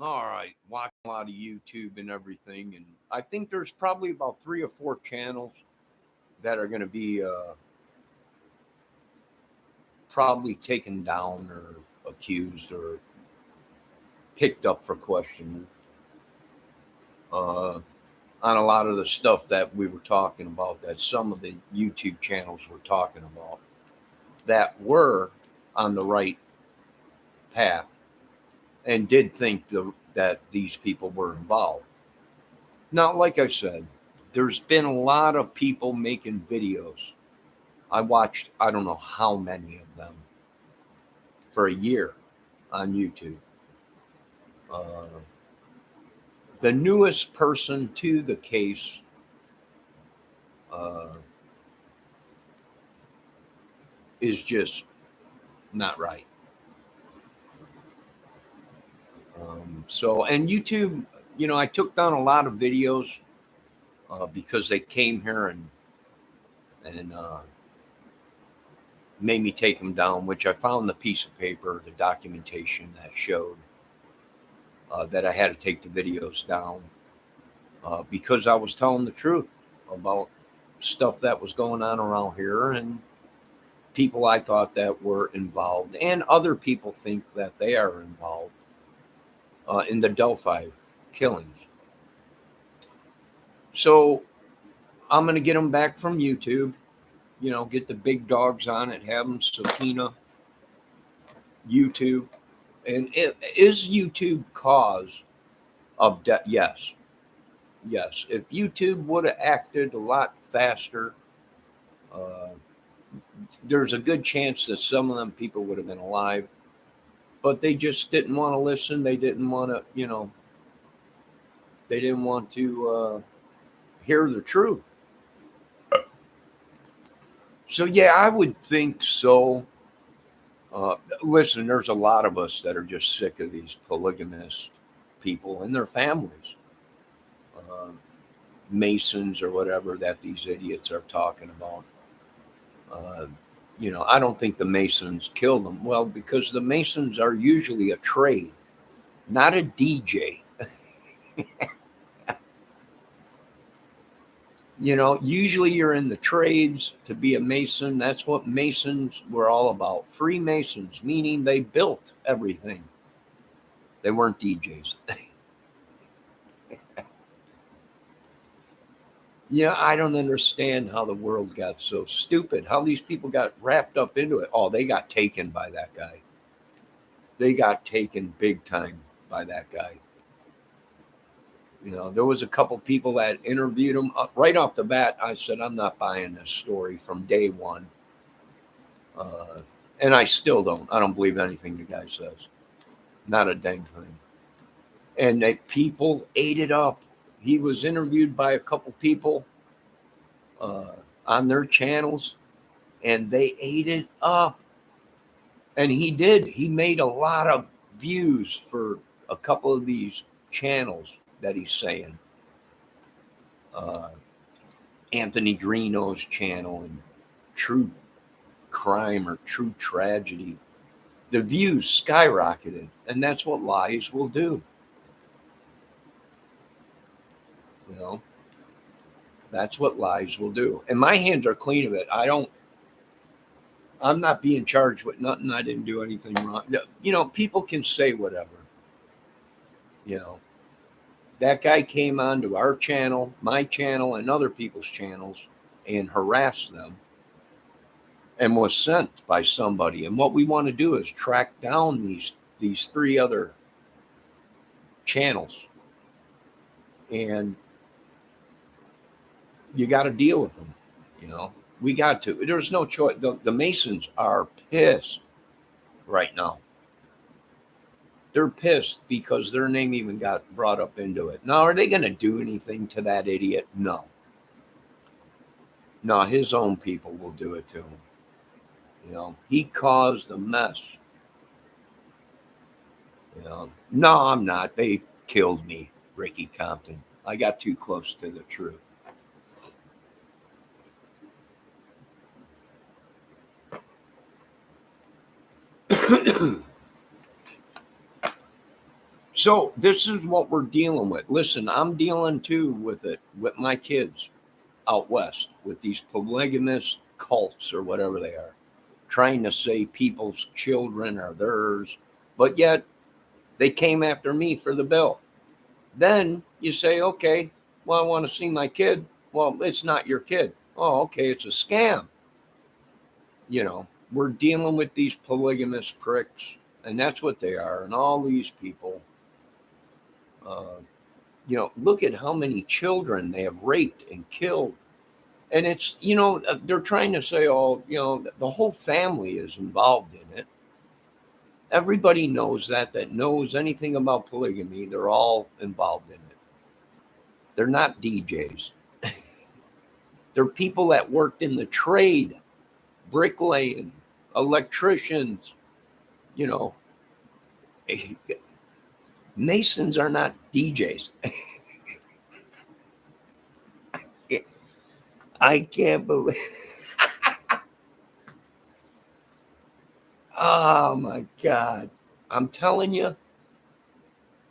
All right, watch a lot of YouTube and everything, and I think there's probably about 3 or 4 channels that are going to be probably taken down or accused or picked up for questioning uh, on a lot of the stuff that we were talking about, that some of the YouTube channels were talking about that were on the right path and did think that these people were involved. Now, like I said, there's been a lot of people making videos. I watched, I don't know how many of them for a year on YouTube. Uh, the newest person to the case uh, is just not right. And YouTube, I took down a lot of videos because they came here and made me take them down, which I found the piece of paper, the documentation that showed that I had to take the videos down because I was telling the truth about stuff that was going on around here and people I thought that were involved, and other people think that they are involved in the Delphi killings. So I'm going to get them back from YouTube, get the big dogs on it, have them subpoena YouTube. And is YouTube cause of death? Yes. Yes. If YouTube would have acted a lot faster, uh, there's a good chance that some of them people would have been alive. But they just didn't want to listen. They didn't want to, they didn't want to hear the truth. So, yeah, I would think so. Listen, there's a lot of us that are just sick of these polygamist people and their families, uh, Masons or whatever that these idiots are talking about. Uh, I don't think the Masons killed them. Well, because the Masons are usually a trade, not a DJ. Usually you're in the trades to be a Mason. That's what Masons were all about. Freemasons, meaning they built everything. They weren't DJs. I don't understand how the world got so stupid, how these people got wrapped up into it. Oh, they got taken by that guy. They got taken big time by that guy. There was a couple people that interviewed him right off the bat. I said, I'm not buying this story from day one. Uh, and I still don't. I don't believe anything the guy says. Not a dang thing. And people ate it up. He was interviewed by a couple people uh, on their channels, and they ate it up. And he did. He made a lot of views for a couple of these channels that he's saying. Uh, Anthony Greeno's channel and True Crime or True Tragedy. The views skyrocketed, and that's what lies will do. You know, that's what lies will do. And my hands are clean of it. I'm not being charged with nothing. I didn't do anything wrong. People can say whatever. You know, that guy came onto our channel, my channel, and other people's channels and harassed them and was sent by somebody. And what we want to do is track down these 3 other channels. And you got to deal with them. We got to. There's no choice. The Masons are pissed right now. They're pissed because their name even got brought up into it. Now, are they going to do anything to that idiot? No. No, his own people will do it to him. He caused a mess. No, I'm not. They killed me, Ricky Compton. I got too close to the truth. So this is what we're dealing with. Listen, I'm dealing too with it with my kids out west with these polygamous cults or whatever they are, trying to say people's children are theirs, but yet they came after me for the bill. Then you say, okay, well, I want to see my kid. Well, it's not your kid. Oh, okay, it's a scam. You know, we're dealing with these polygamous pricks, and that's what they are. And all these people, uh, look at how many children they have raped and killed. And it's, they're trying to say, oh, the whole family is involved in it. Everybody knows that knows anything about polygamy. They're all involved in it. They're not DJs. They're people that worked in the trade, bricklaying, electricians, you know. Masons are not DJs. I can't believe. Oh my God. I'm telling you,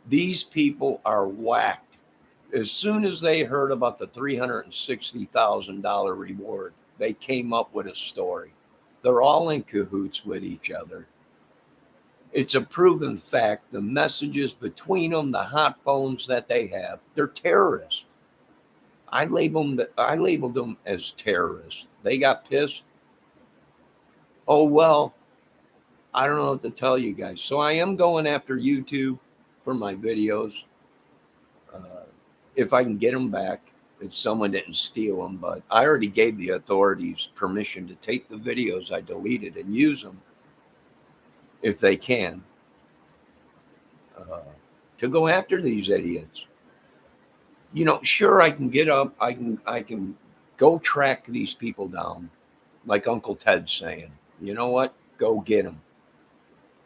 these people are whacked. As soon as they heard about the $360,000 reward, they came up with a story. They're all in cahoots with each other. It's a proven fact. The messages between them, the hot phones that they have, they're terrorists. I labeled them as terrorists. They got pissed. Oh, well, I don't know what to tell you guys. So I am going after YouTube for my videos. If I can get them back, if someone didn't steal them, but I already gave the authorities permission to take the videos I deleted and use them if they can to go after these idiots. Sure, I can get up, I can go track these people down, like Uncle Ted's saying. You know what? Go get them.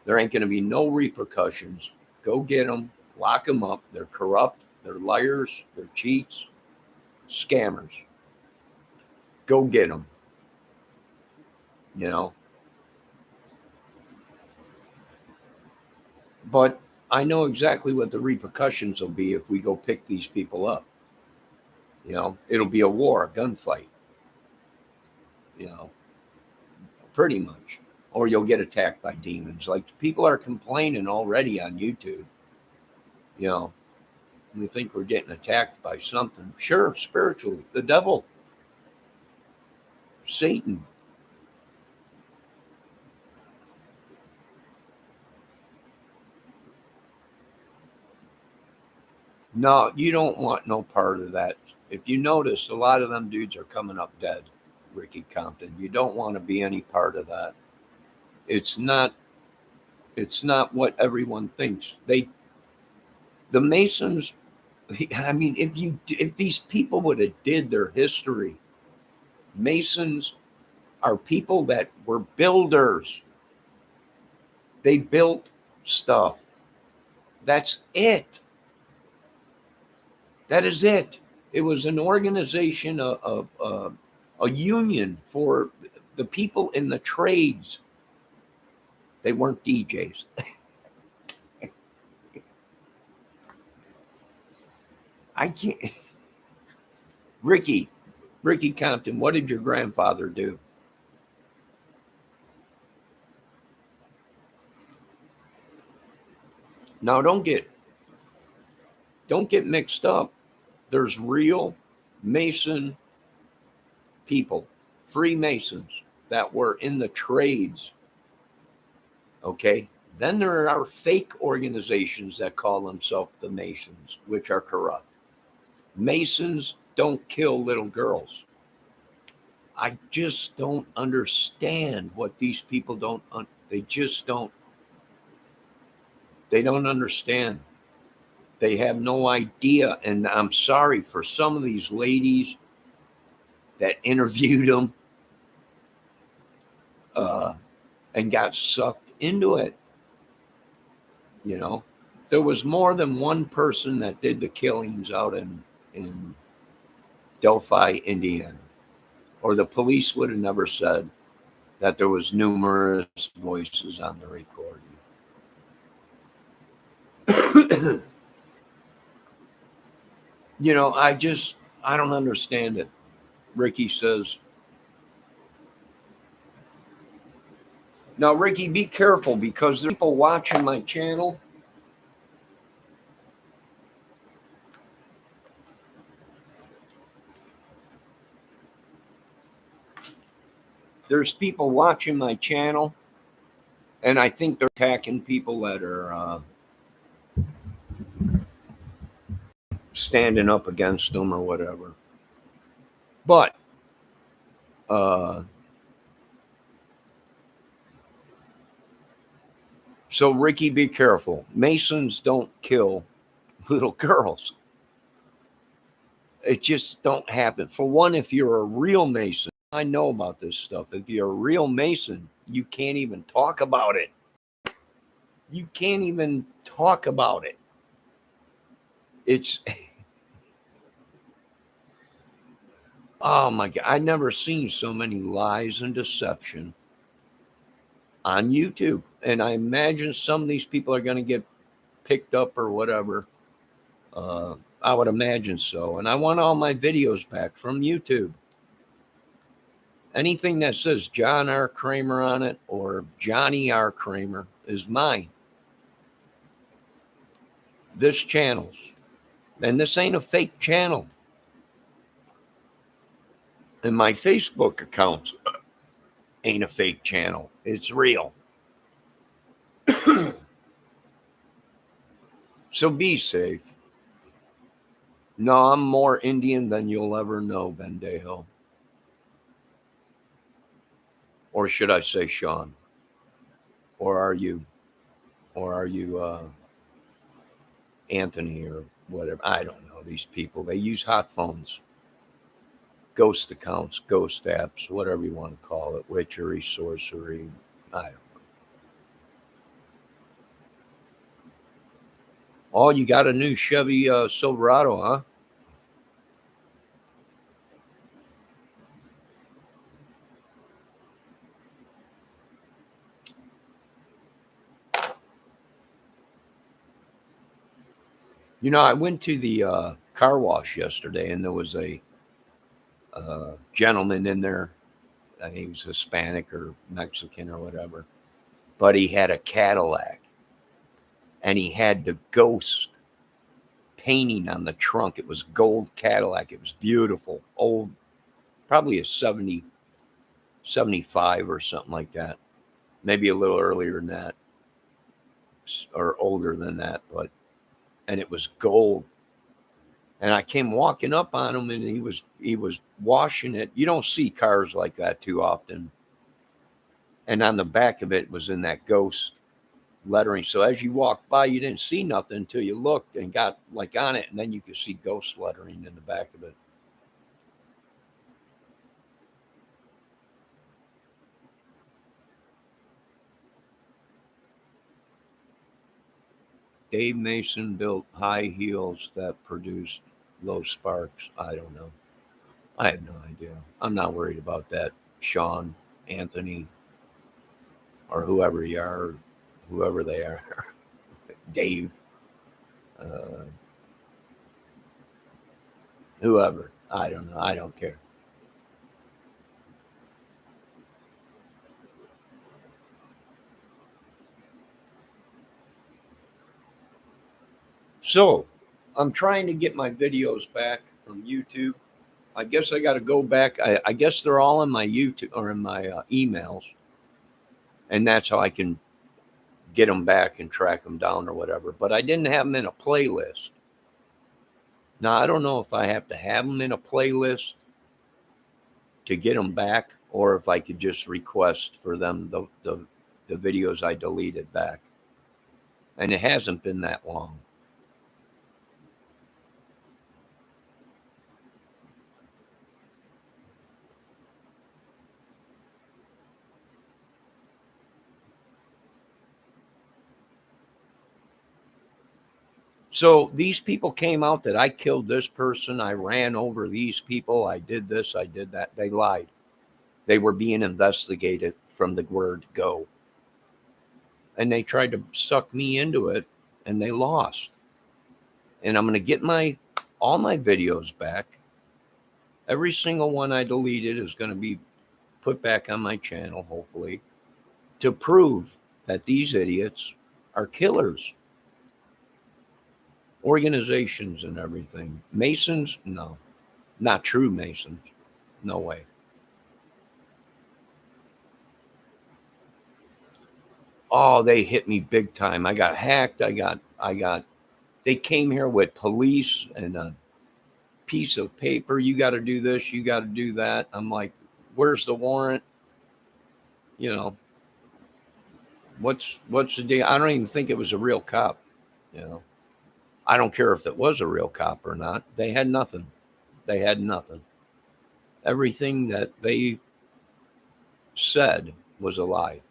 There ain't going to be no repercussions. Go get them, lock them up. They're corrupt, they're liars, they're cheats, scammers. Go get them. But I know exactly what the repercussions will be if we go pick these people up. It'll be a war, a gunfight. Pretty much. Or you'll get attacked by demons. Like people are complaining already on YouTube. We think we're getting attacked by something. Sure, spiritually, the devil, Satan. No, you don't want no part of that. If you notice, a lot of them dudes are coming up dead, Ricky Compton. You don't want to be any part of that. It's not what everyone thinks. The Masons, I mean, if these people would have did their history, Masons are people that were builders. They built stuff. That's it. That is it. It was an organization, a union for the people in the trades. They weren't DJs. I can't. Ricky Compton, what did your grandfather do? Now don't get mixed up. There's real Mason people, Freemasons that were in the trades. Okay. Then there are fake organizations that call themselves the Masons, which are corrupt. Masons don't kill little girls. I just don't understand what these people don't. They just don't. They don't understand. They have no idea. And I'm sorry for some of these ladies that interviewed them and got sucked into it. There was more than one person that did the killings out in Delphi, Indiana, or the police would have never said that there was numerous voices on the recording. You know, I don't understand it. Ricky says, now, Ricky, be careful because there's people watching my channel. There's people watching my channel, and I think they're attacking people that are standing up against them or whatever. But so, Ricky, be careful. Masons don't kill little girls. It just don't happen. For one, if you're a real Mason, I know about this stuff. If you're a real Mason, you can't even talk about it. You can't even talk about it. It's, oh my God, I've never seen so many lies and deception on YouTube. And I imagine some of these people are going to get picked up or whatever. I would imagine so. And I want all my videos back from YouTube. Anything that says John R. Kramer on it or Johnny R. Kramer is mine. This channel's. And this ain't a fake channel. And my Facebook account ain't a fake channel. It's real. So be safe. No, I'm more Indian than you'll ever know, Bendejo. Or should I say Sean? Or are you Anthony or whatever? I don't know. These people, they use hot phones, ghost accounts, ghost apps, whatever you want to call it, witchery, sorcery. I don't know. Oh, you got a new Chevy Silverado, huh? You know, I went to the car wash yesterday, and there was a gentleman in there. He was Hispanic or Mexican or whatever, but he had a Cadillac, and he had the ghost painting on the trunk. It was gold Cadillac. It was beautiful, old, probably a 70, 75 or something like that. Maybe a little earlier than that, or older than that, and it was gold. And I came walking up on him, and he was washing it. You don't see cars like that too often. And on the back of it was in that ghost lettering. So as you walked by, you didn't see nothing until you looked and got like on it, and then you could see ghost lettering in the back of it. Dave Mason built high heels that produced low sparks. I don't know. I have no idea. I'm not worried about that. Sean, Anthony, or whoever you are, whoever they are, Dave, uh, whoever. I don't know. I don't care. So I'm trying to get my videos back from YouTube. I guess I got to go back. I guess they're all in my YouTube or in my emails. And that's how I can get them back and track them down or whatever. But I didn't have them in a playlist. Now, I don't know if I have to have them in a playlist to get them back, or if I could just request for them the videos I deleted back. And it hasn't been that long. So these people came out that I killed this person, I ran over these people, I did this, I did that. They lied. They were being investigated from the word go. And they tried to suck me into it, and they lost. And I'm going to get all my videos back. Every single one I deleted is going to be put back on my channel, hopefully, to prove that these idiots are killers. Organizations and everything. Masons? No. Not true Masons. No way. Oh, they hit me big time. I got hacked. They came here with police and a piece of paper. You got to do this. You got to do that. I'm like, where's the warrant? You know, what's the deal? I don't even think it was a real cop. You know, I don't care if it was a real cop or not. They had nothing. They had nothing. Everything that they said was a lie.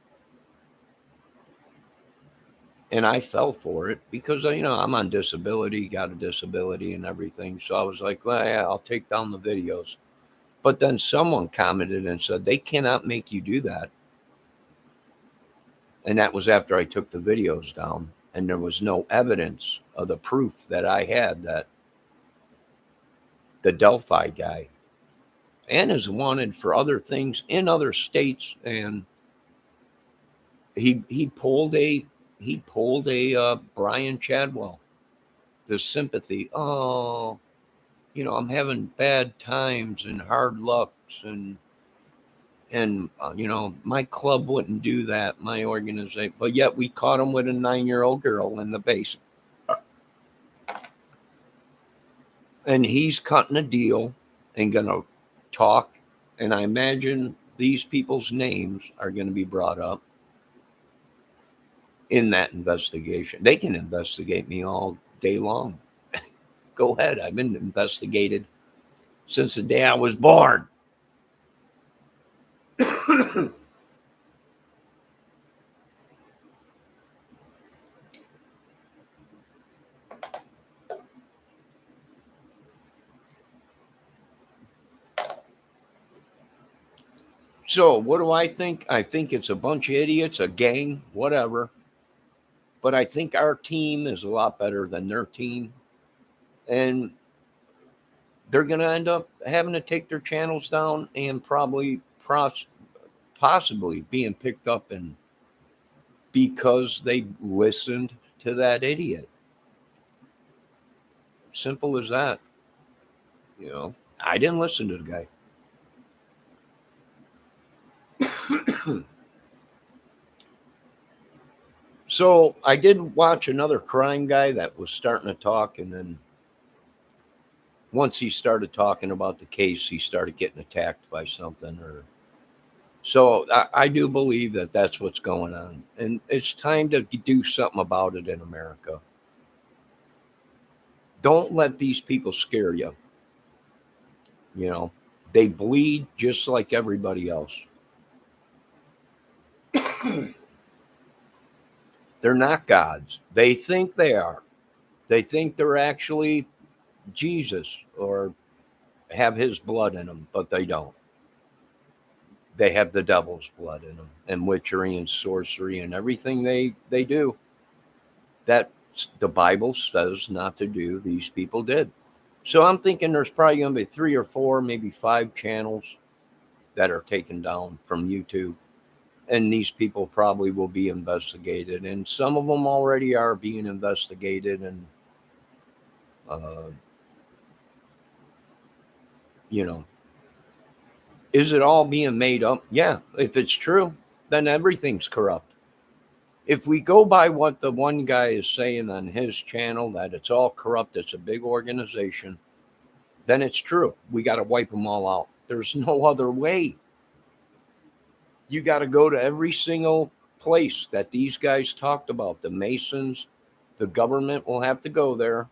And I fell for it because, I'm on disability, got a disability and everything. So I was like, well, yeah, I'll take down the videos. But then someone commented and said, they cannot make you do that. And that was after I took the videos down. And there was no evidence of the proof that I had that the Delphi guy and is wanted for other things in other states. And he pulled a Brian Chadwell, the sympathy. Oh, I'm having bad times and hard lucks and my club wouldn't do that, my organization. But yet we caught him with a 9-year-old girl in the basement. And he's cutting a deal and going to talk. And I imagine these people's names are going to be brought up in that investigation. They can investigate me all day long. Go ahead. I've been investigated since the day I was born. So what do I think? I think it's a bunch of idiots, a gang, whatever. But I think our team is a lot better than their team. And they're going to end up having to take their channels down and probably possibly being picked up and because they listened to that idiot. Simple as that. I didn't listen to the guy. So I did watch another crime guy that was starting to talk, and then once he started talking about the case, he started getting attacked by something. So I do believe that that's what's going on, and it's time to do something about it in America. Don't let these people scare you. They bleed just like everybody else. They're not gods. They think they are. They think they're actually Jesus or have his blood in them, but they don't. They have the devil's blood in them, and witchery and sorcery and everything they do. That the Bible says not to do, these people did. So I'm thinking there's probably going to be 3 or 4, maybe 5 channels that are taken down from YouTube. And these people probably will be investigated. And some of them already are being investigated. And, is it all being made up? Yeah. If it's true, then everything's corrupt. If we go by what the one guy is saying on his channel, that it's all corrupt, it's a big organization, then it's true. We got to wipe them all out. There's no other way. You got to go to every single place that these guys talked about. The Masons, the government will have to go there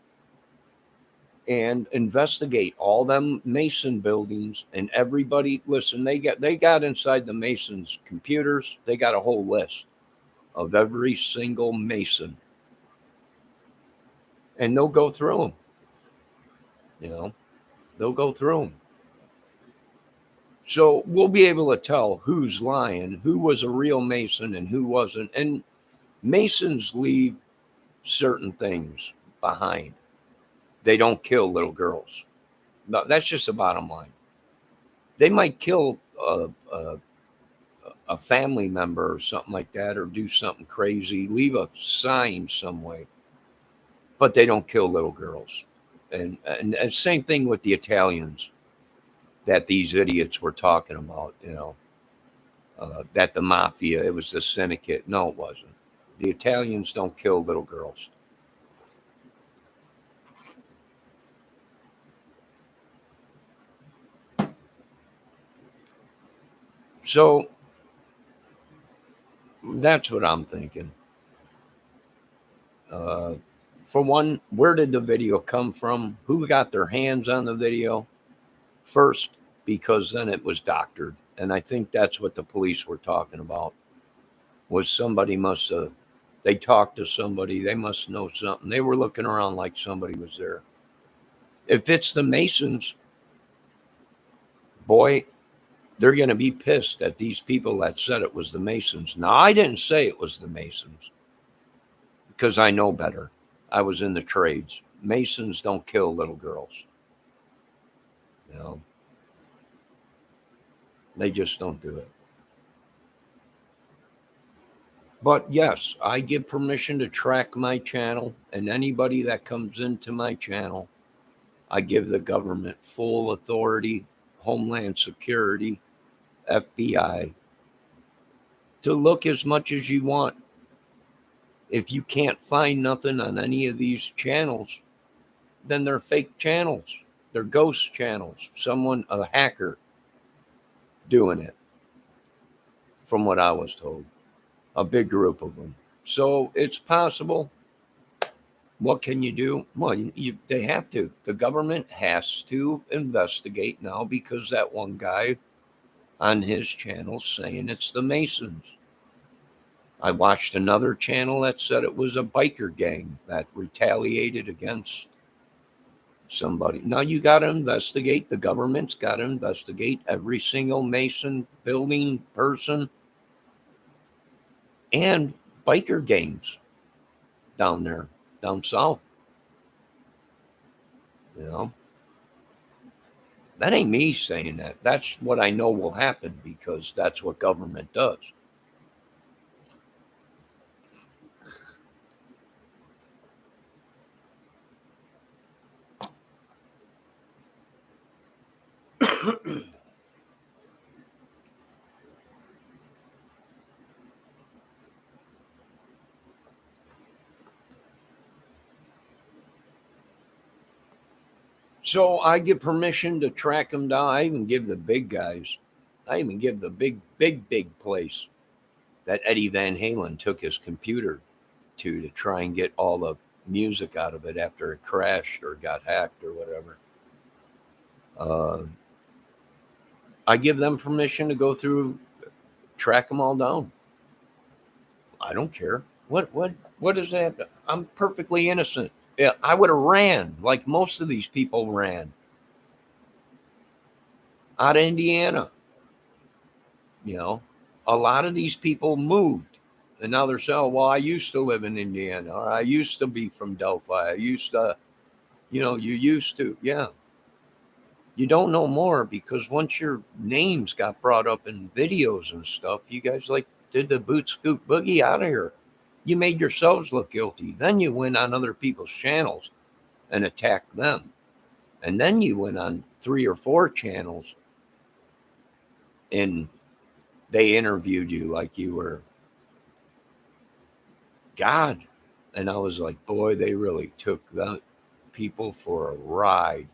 and investigate all them Mason buildings and everybody. Listen, they got inside the Masons' computers. They got a whole list of every single Mason, and they'll go through them. They'll go through them. So we'll be able to tell who's lying, who was a real Mason and who wasn't. And Masons leave certain things behind. they don't kill little girls. No, that's just the bottom line. They might kill a family member or something like that, or do something crazy, leave a sign some way, but they don't kill little girls. And same thing with the Italians that these idiots were talking about. That the mafia, it was the syndicate. No, it wasn't. The Italians don't kill little girls. So that's what I'm thinking. Uh, for one, where did the video come from? Who got their hands on the video first? Because then it was doctored. And I think that's what the police were talking about. Was somebody must have, they talked to somebody, they must know something. They were looking around like somebody was there. If it's the Masons, boy, they're going to be pissed at these people that said it was the Masons. Now, I didn't say it was the Masons because I know better. I was in the trades. Masons don't kill little girls. You know, they just don't do it. But yes, I give permission to track my channel, and anybody that comes into my channel, I give the government full authority, Homeland Security, FBI, to look as much as you want. If you can't find nothing on any of these channels, then they're fake channels. They're ghost channels. Someone, a hacker, doing it, from what I was told. A big group of them. So it's possible. What can you do? Well, they have to. The government has to investigate now because that one guy on his channel saying it's the Masons. I watched another channel that said it was a biker gang that retaliated against somebody. Now you got to investigate. The government's got to investigate every single Mason building person and biker gangs down there, down south. You know, that ain't me saying that. That's what I know will happen because that's what government does. So I get permission to track them down. I even give the big guys. I even give the big place that Eddie Van Halen took his computer to try and get all the music out of it after it crashed or got hacked or whatever. I give them permission to go through, track them all down. I don't care. What is that? I'm perfectly innocent. Yeah, I would have ran like most of these people ran out of Indiana. You know, a lot of these people moved, and now they're saying, "Well, I used to live in Indiana, or I used to be from Delphi. I used to, you used to, yeah." You don't know more because once your names got brought up in videos and stuff, you guys like did the boot scoop boogie out of here. You made yourselves look guilty. Then you went on other people's channels and attacked them. And then you went on 3 or 4 channels and they interviewed you like you were God. And I was like, boy, they really took the people for a ride.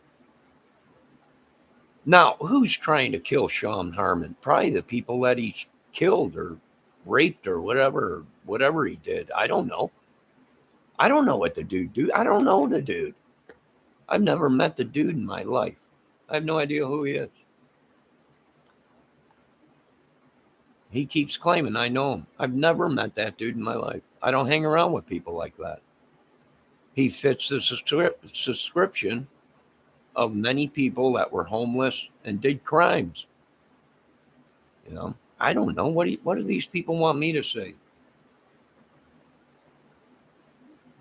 Now, who's trying to kill Sean Harmon? Probably the people that he killed or raped or whatever he did. I don't know. I don't know what the dude do. I don't know the dude. I've never met the dude in my life. I have no idea who he is. He keeps claiming I know him. I've never met that dude in my life. I don't hang around with people like that. He fits the description of many people that were homeless and did crimes. I don't know what do these people want me to say.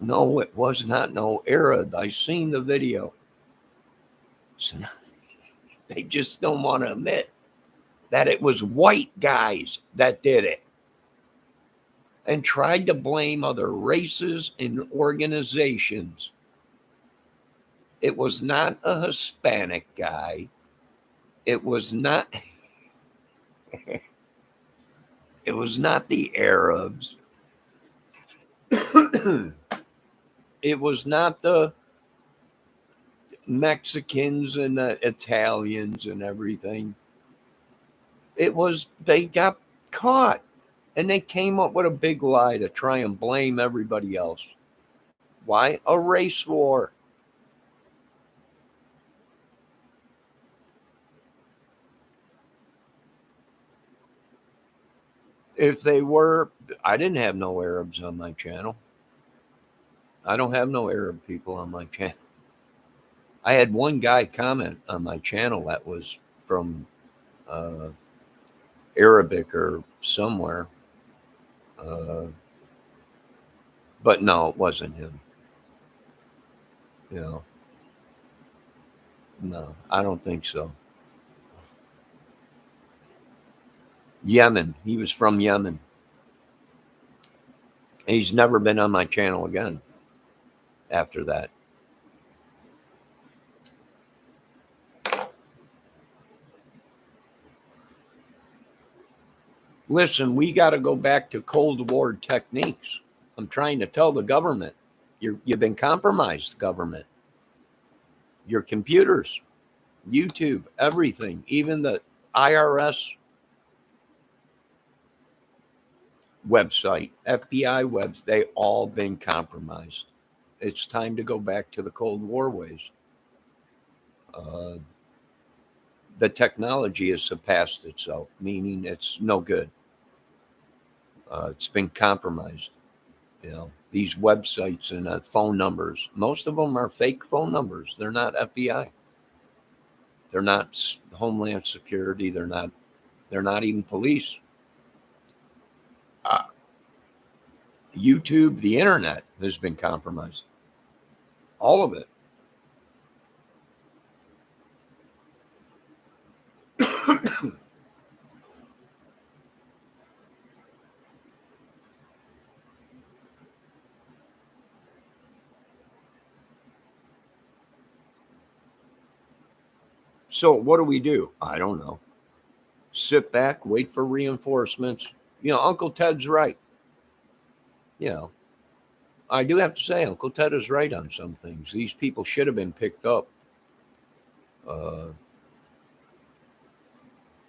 No, it was not no Arab. I seen the video. So they just don't want to admit that it was white guys that did it and tried to blame other races and organizations. It was not a Hispanic guy. It was not it was not the Arabs. It was not the Mexicans and the Italians and everything. It was they got caught and they came up with a big lie to try and blame everybody else. Why? A race war. If they were, I didn't have no Arabs on my channel. I don't have no Arab people on my channel. I had one guy comment on my channel that was from uh, Arabic or somewhere. Uh, but no, it wasn't him. You know, no, I don't think so. Yemen. He was from Yemen. He's never been on my channel again after that. Listen, we got to go back to Cold War techniques. I'm trying to tell the government, you've been compromised, government. Your computers, YouTube, everything, even the IRS website, FBI webs, they all been compromised. It's time to go back to the Cold War ways. The technology has surpassed itself, meaning it's no good. It's been compromised. You know, these websites and phone numbers, most of them are fake phone numbers. They're not FBI. They're not Homeland Security. They're not even police. Uh, YouTube, the internet has been compromised. All of it. So what do we do? I don't know. Sit back, wait for reinforcements. You know, Uncle Ted's right. You know, I do have to say, Uncle Ted is right on some things. These people should have been picked up. Uh,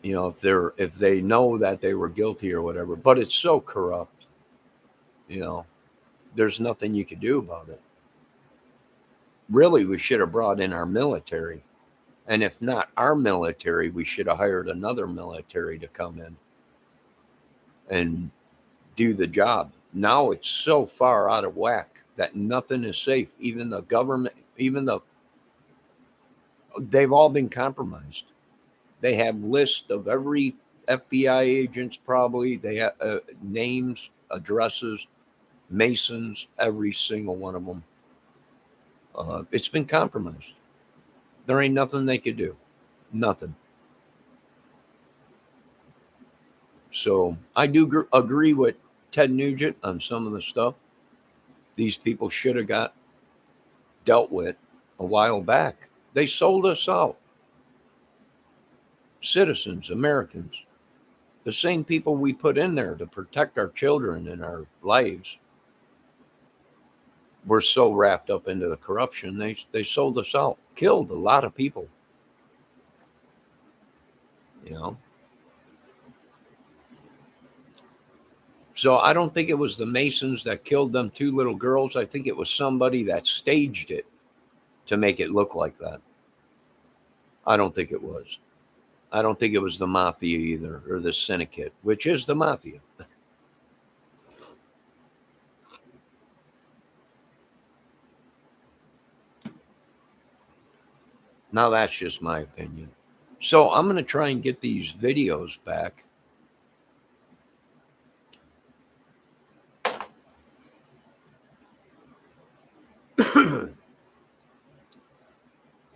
you know, if they know that they were guilty or whatever. But it's so corrupt. You know, there's nothing you can do about it. Really, we should have brought in our military. And if not our military, we should have hired another military to come in and do the job. Now it's so far out of whack that nothing is safe. Even the government, they've all been compromised. They have lists of every FBI agents, probably. They have names, addresses, Masons, every single one of them. It's been compromised. There ain't nothing they could do. Nothing. So I do agree with Ted Nugent on some of the stuff. These people should have got dealt with a while back. They sold us out. Citizens, Americans, the same people we put in there to protect our children and our lives, were so wrapped up into the corruption, they sold us out, killed a lot of people. You know? So I don't think it was the Masons that killed them two little girls. I think it was somebody that staged it to make it look like that. I don't think it was. I don't think it was the mafia either, or the syndicate, which is the mafia. Now that's just my opinion. So I'm going to try and get these videos back.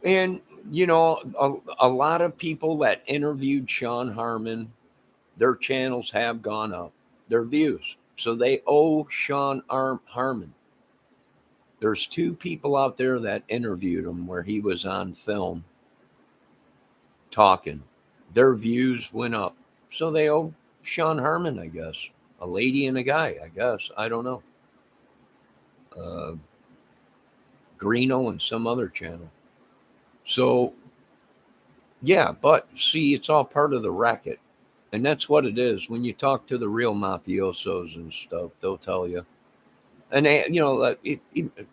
And, a lot of people that interviewed Sean Harmon, their channels have gone up, their views. So they owe Sean Harmon. There's two people out there that interviewed him where he was on film talking. Their views went up. So they owe Sean Harmon, I guess. A lady and a guy, I guess. I don't know. Greeno and some other channel. So, yeah, but see, it's all part of the racket. And that's what it is. When you talk to the real mafiosos and stuff, they'll tell you. And,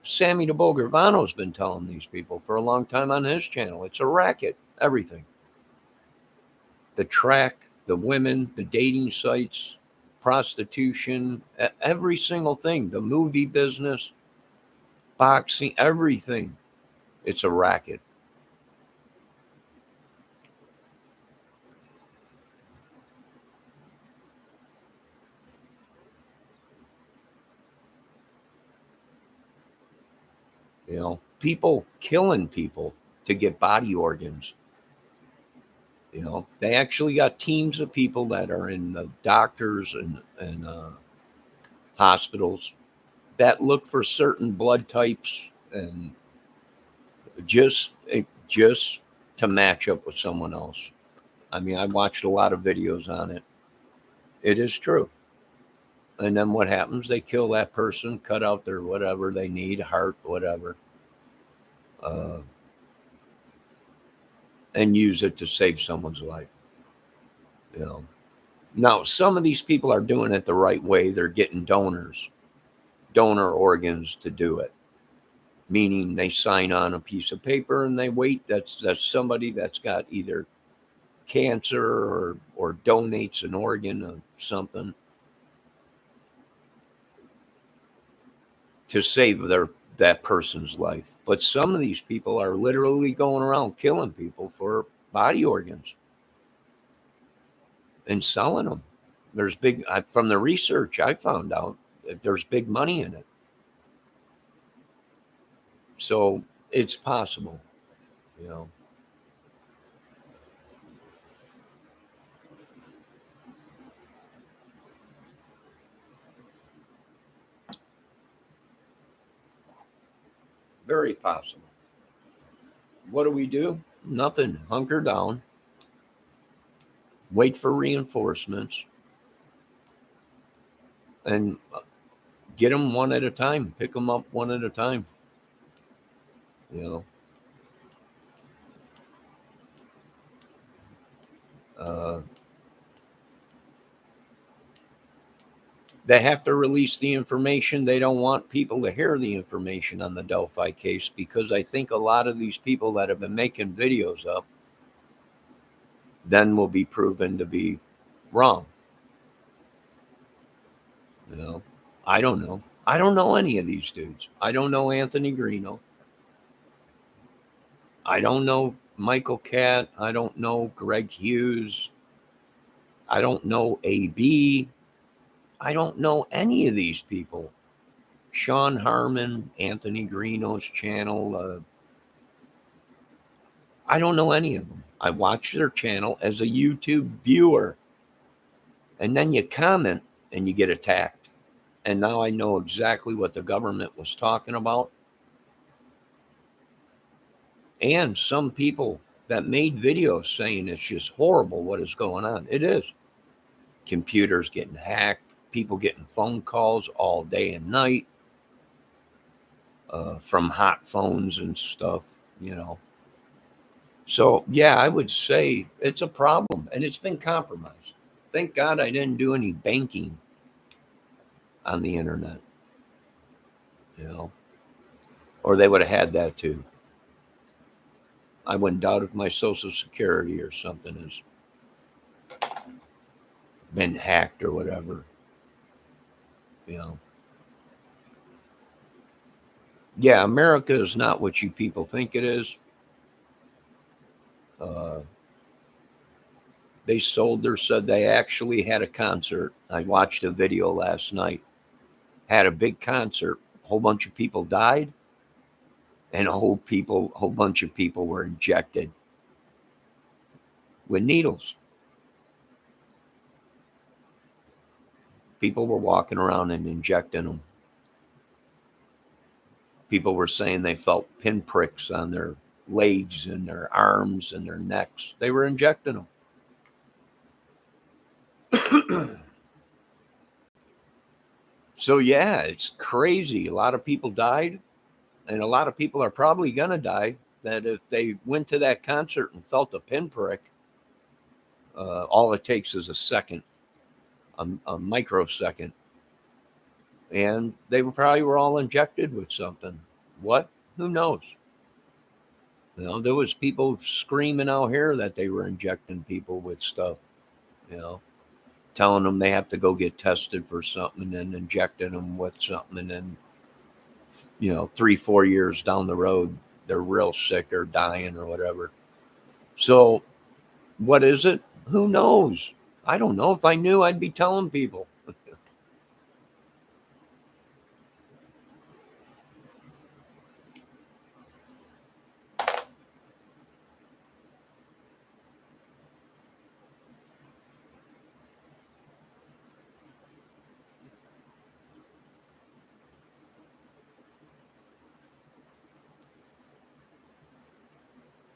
Sammy the Bull Gravano's been telling these people for a long time on his channel. It's a racket, everything. The track, the women, the dating sites, prostitution, every single thing, the movie business, boxing, everything. It's a racket. People killing people to get body organs. They actually got teams of people that are in the doctors and hospitals that look for certain blood types and just to match up with someone else. I mean, I watched a lot of videos on it. It is true. And then what happens? They kill that person, cut out their whatever they need, heart, whatever, and use it to save someone's life. Now, some of these people are doing it the right way. They're getting donor organs to do it, meaning they sign on a piece of paper and they wait. That's somebody that's got either cancer or donates an organ or something to save that person's life. But some of these people are literally going around killing people for body organs and selling them. There's from the research I found out that there's big money in it. So it's possible, Very possible. What do? Nothing. Hunker down. Wait for reinforcements. And get them one at a time. Pick them up one at a time. They have to release the information. They don't want people to hear the information on the Delphi case because I think a lot of these people that have been making videos up then will be proven to be wrong. I don't know. I don't know any of these dudes. I don't know Anthony Greeno. I don't know Michael Catt. I don't know Greg Hughes. I don't know AB. I don't know any of these people. Sean Harmon, Anthony Greeno's channel. I don't know any of them. I watch their channel as a YouTube viewer. And then you comment and you get attacked. And now I know exactly what the government was talking about. And some people that made videos saying it's just horrible what is going on. It is. Computers getting hacked, people getting phone calls all day and night from hot phones and stuff, So, yeah, I would say it's a problem and it's been compromised. Thank God I didn't do any banking on the internet, or they would have had that too. I wouldn't doubt if my Social Security or something has been hacked or whatever, Yeah, America is not what you people think it is. They said they actually had a concert. I watched a video last night. Had a big concert. A whole bunch of people died. and a whole bunch of people were injected with needles. People were walking around and injecting them. People were saying they felt pinpricks on their legs and their arms and their necks. They were injecting them. So, yeah, it's crazy. A lot of people died, and a lot of people are probably going to die. That if they went to that concert and felt a pinprick, all it takes is a second, a microsecond, and they probably were all injected with something. What? Who knows? There was people screaming out here that they were injecting people with stuff, you know, telling them they have to go get tested for something and then injecting them with something. And then, 3-4 years down the road, they're real sick or dying or whatever. So what is it? Who knows? I don't know. If I knew, I'd be telling people.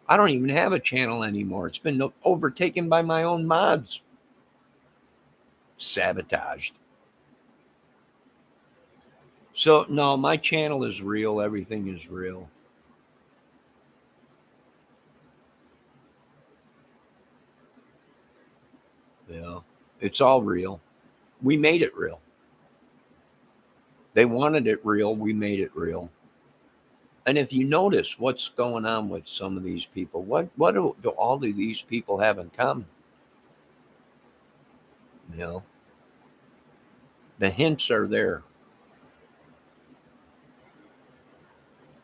I don't even have a channel anymore. It's been overtaken by my own mods. Sabotaged. So, no, my channel is real. Everything is real. Yeah, it's all real. We made it real. They wanted it real. We made it real. And if you notice what's going on with some of these people, what do all of these people have in common? You know, the hints are there.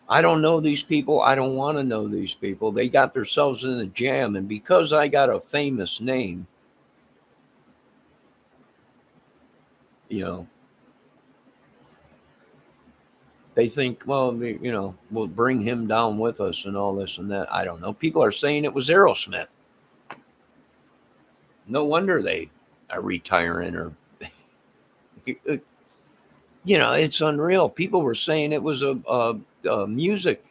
I don't know these people. I don't want to know these people. They got themselves in a jam. And because I got a famous name, you know, they think, well, we'll bring him down with us and all this and that. I don't know. People are saying it was Aerosmith. No wonder they are retiring or, it's unreal. People were saying it was music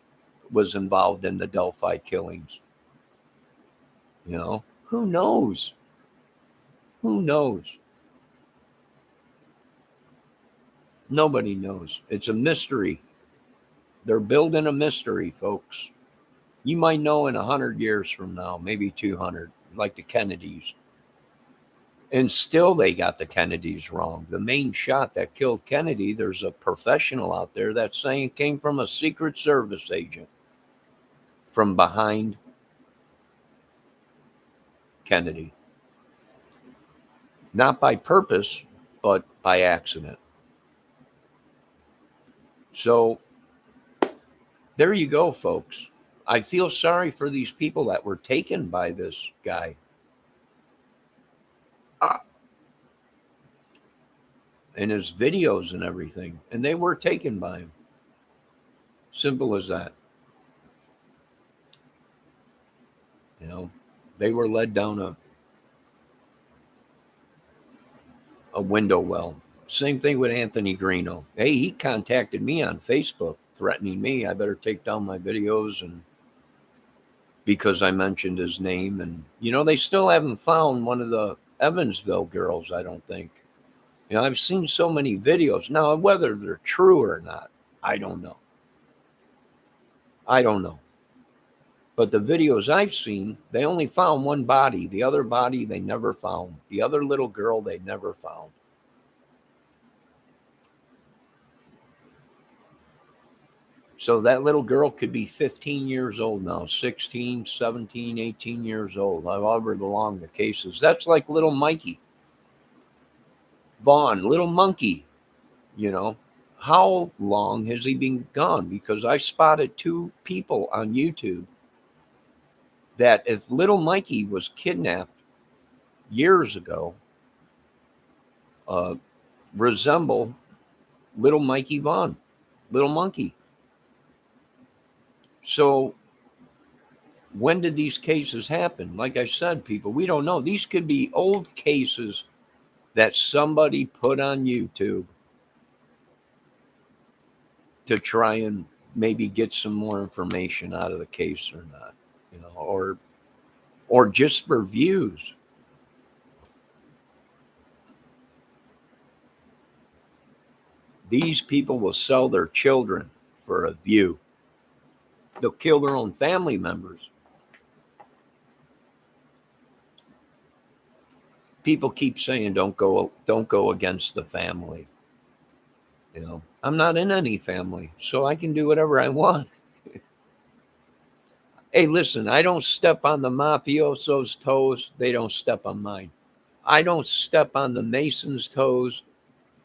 was involved in the Delphi killings. Who knows? Who knows? Nobody knows. It's a mystery. They're building a mystery, folks. You might know in 100 years from now, maybe 200, like the Kennedys. And still they got the Kennedys wrong. The main shot that killed Kennedy, there's a professional out there that's saying it came from a Secret Service agent from behind Kennedy. Not by purpose, but by accident. So there you go, folks. I feel sorry for these people that were taken by this guy. And his videos and everything. And they were taken by him. Simple as that. They were led down a window well. Same thing with Anthony Greeno. Hey, he contacted me on Facebook threatening me. I better take down my videos and because I mentioned his name. And, they still haven't found one of the Evansville girls, I don't think. I've seen so many videos. Now, whether they're true or not, I don't know. But the videos I've seen, they only found one body. The other body, they never found. The other little girl, they never found. So that little girl could be 15 years old now, 16, 17, 18 years old, however long the case is. That's like little Mikey Vaughn, little monkey, How long has he been gone? Because I spotted 2 people on YouTube that if little Mikey was kidnapped years ago, resemble little Mikey Vaughn, little monkey. So when did these cases happen? Like I said, people, we don't know. These could be old cases that somebody put on YouTube to try and maybe get some more information out of the case or not, or just for views. These people will sell their children for a view. They'll kill their own family members. People keep saying don't go against the family. I'm not in any family, so I can do whatever I want. Hey, listen, I don't step on the mafioso's toes. They don't step on mine. I don't step on the Masons' toes,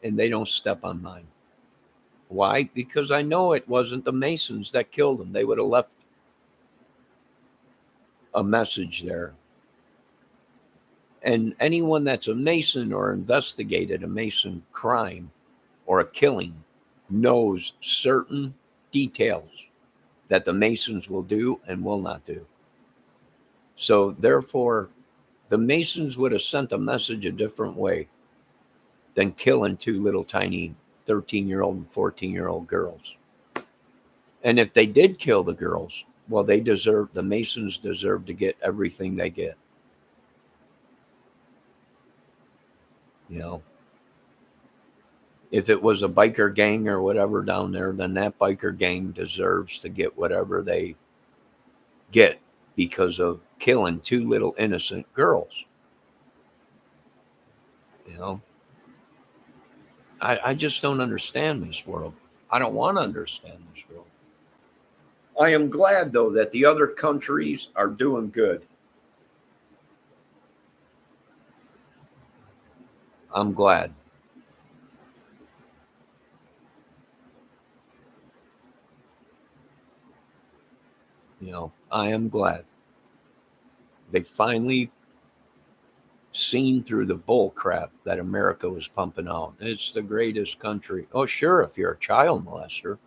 and they don't step on mine. Why? Because I know it wasn't the Masons that killed them. They would have left a message there. And anyone that's a Mason or investigated a Mason crime or a killing knows certain details that the Masons will do and will not do. So therefore, the Masons would have sent a message a different way than killing two little tiny 13-year-old and 14-year-old girls. And if they did kill the girls, well, the Masons deserve to get everything they get. If it was a biker gang or whatever down there, then that biker gang deserves to get whatever they get because of killing two little innocent girls. I just don't understand this world. I don't want to understand this world. I am glad, though, that the other countries are doing good. I'm glad. I am glad. They finally seen through the bull crap that America was pumping out. It's the greatest country. Oh, sure, if you're a child molester,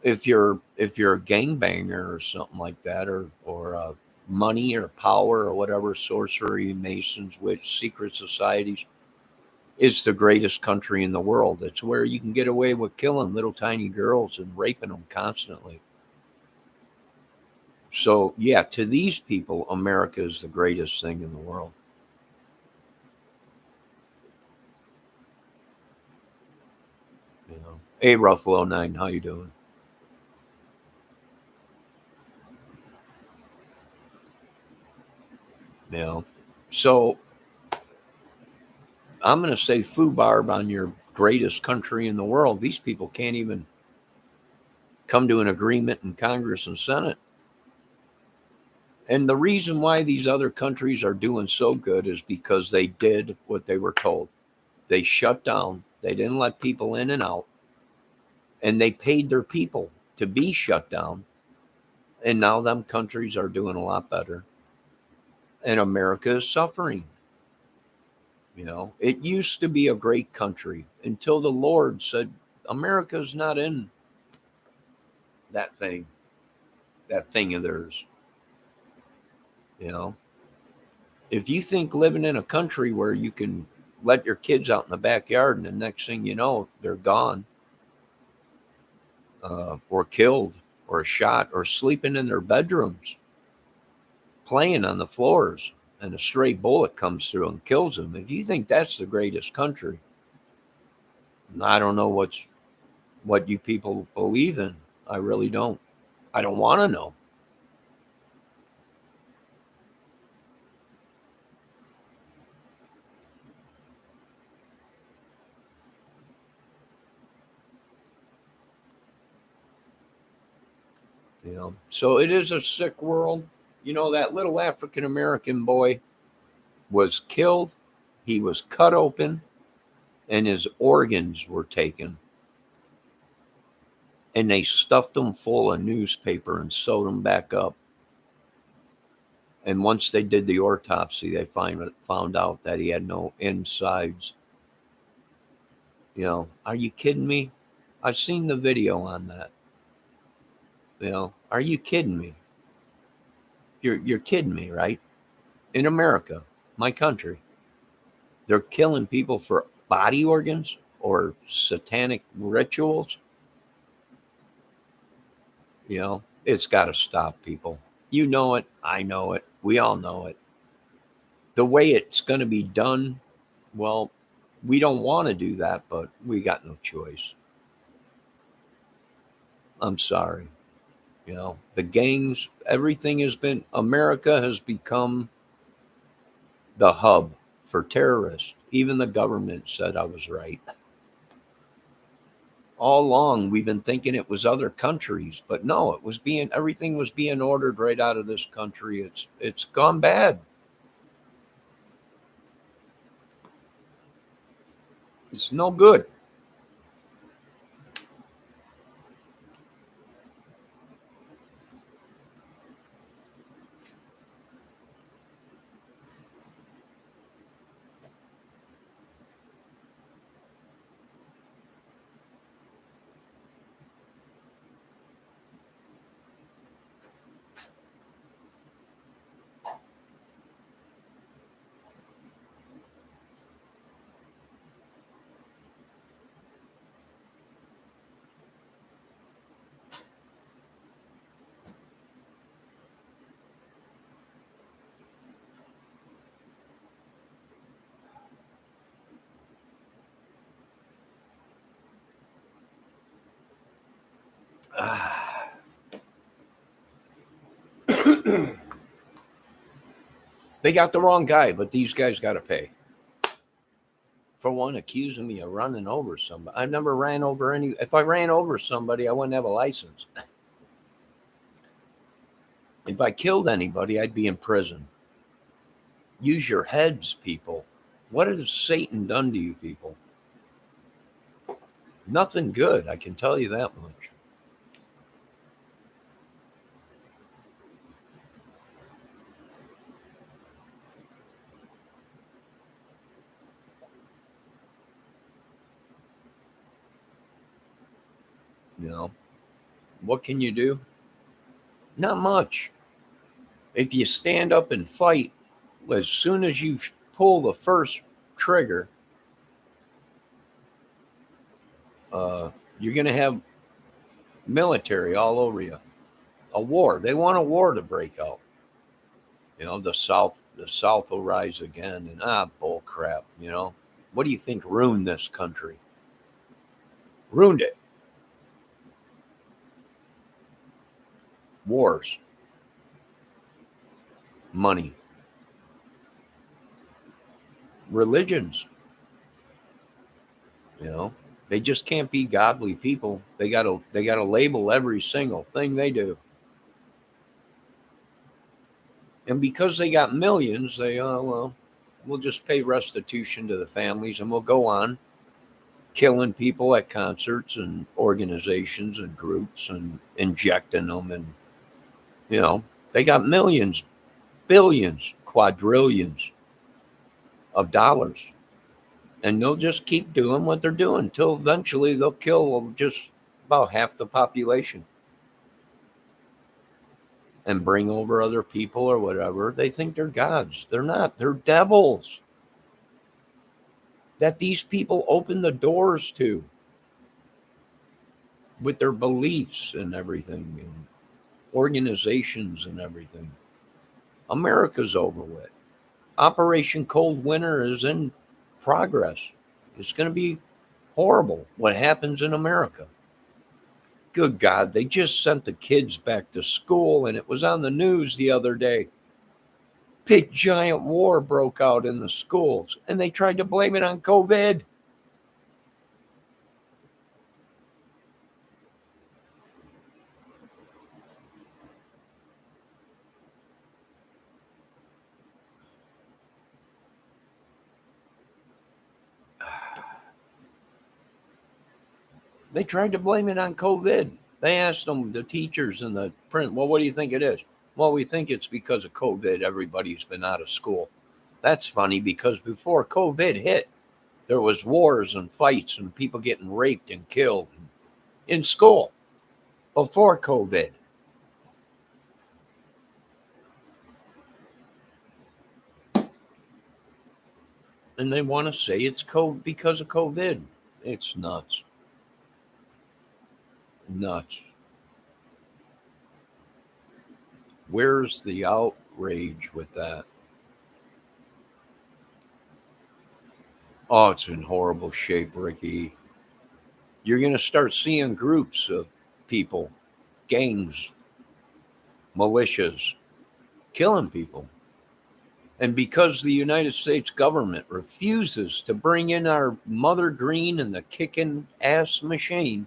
if you're a gangbanger or something like that, or money or power or whatever, sorcery, Masons, witch, secret societies, it's the greatest country in the world. It's where you can get away with killing little tiny girls and raping them constantly. So, yeah, to these people, America is the greatest thing in the world. Hey, Ruffalo 9, how you doing? So I'm going to say foobarb on your greatest country in the world. These people can't even come to an agreement in Congress and Senate. And the reason why these other countries are doing so good is because they did what they were told. They shut down. They didn't let people in and out. And they paid their people to be shut down. And now them countries are doing a lot better. And America is suffering. It used to be a great country until the Lord said, America's not in that thing of theirs. If you think living in a country where you can let your kids out in the backyard and the next thing you know, they're gone, or killed or shot or sleeping in their bedrooms, playing on the floors, and a stray bullet comes through and kills them. If you think that's the greatest country, I don't know what you people believe in. I really don't. I don't want to know. So it is a sick world. That little African American boy was killed. He was cut open and his organs were taken. And they stuffed them full of newspaper and sewed them back up. And once they did the autopsy, they found out that he had no insides. Are you kidding me? I've seen the video on that. Are you kidding me? You're kidding me, right? In America, my country, they're killing people for body organs or satanic rituals. It's got to stop, people. You know it. I know it. We all know it. The way it's going to be done, well, we don't want to do that, but we got no choice. I'm sorry. The gangs, everything America has become the hub for terrorists. Even the government said I was right. All along, we've been thinking it was other countries, but no, everything was being ordered right out of this country. It's gone bad. It's no good. They got the wrong guy, but these guys got to pay. For one, accusing me of running over somebody. I never ran over any. If I ran over somebody, I wouldn't have a license. If I killed anybody, I'd be in prison. Use your heads, people. What has Satan done to you people? Nothing good, I can tell you that much. You know, what can you do? Not much. If you stand up and fight, as soon as you pull the first trigger, you're going to have military all over you. A war. They want a war to break out. The South will rise again, and bull crap. What do you think ruined this country? Ruined it. Wars, money, religions. They just can't be godly people. They gotta label every single thing they do. And because they got millions, we'll just pay restitution to the families and we'll go on killing people at concerts and organizations and groups and injecting them. And, they got millions, billions, quadrillions of dollars. And they'll just keep doing what they're doing until eventually they'll kill just about half the population and bring over other people or whatever. They think they're gods. They're not. They're devils that these people open the doors to with their beliefs and everything and organizations and everything. America's over with. Operation Cold Winter is in progress. It's going to be horrible what happens in America. Good God, they just sent the kids back to school and it was on the news the other day. Big giant war broke out in the schools and they tried to blame it on COVID. They tried to blame it on COVID. They asked them, the teachers and the print, well, what do you think it is? Well, we think it's because of COVID. Everybody's been out of school. That's funny because before COVID hit, there was wars and fights and people getting raped and killed in school before COVID. And they want to say it's COVID because of COVID. It's nuts. Nuts. Where's the outrage with that? Oh, it's in horrible shape, Ricky. You're going to start seeing groups of people, gangs, militias, killing people. And because the United States government refuses to bring in our mother green and the kicking ass machine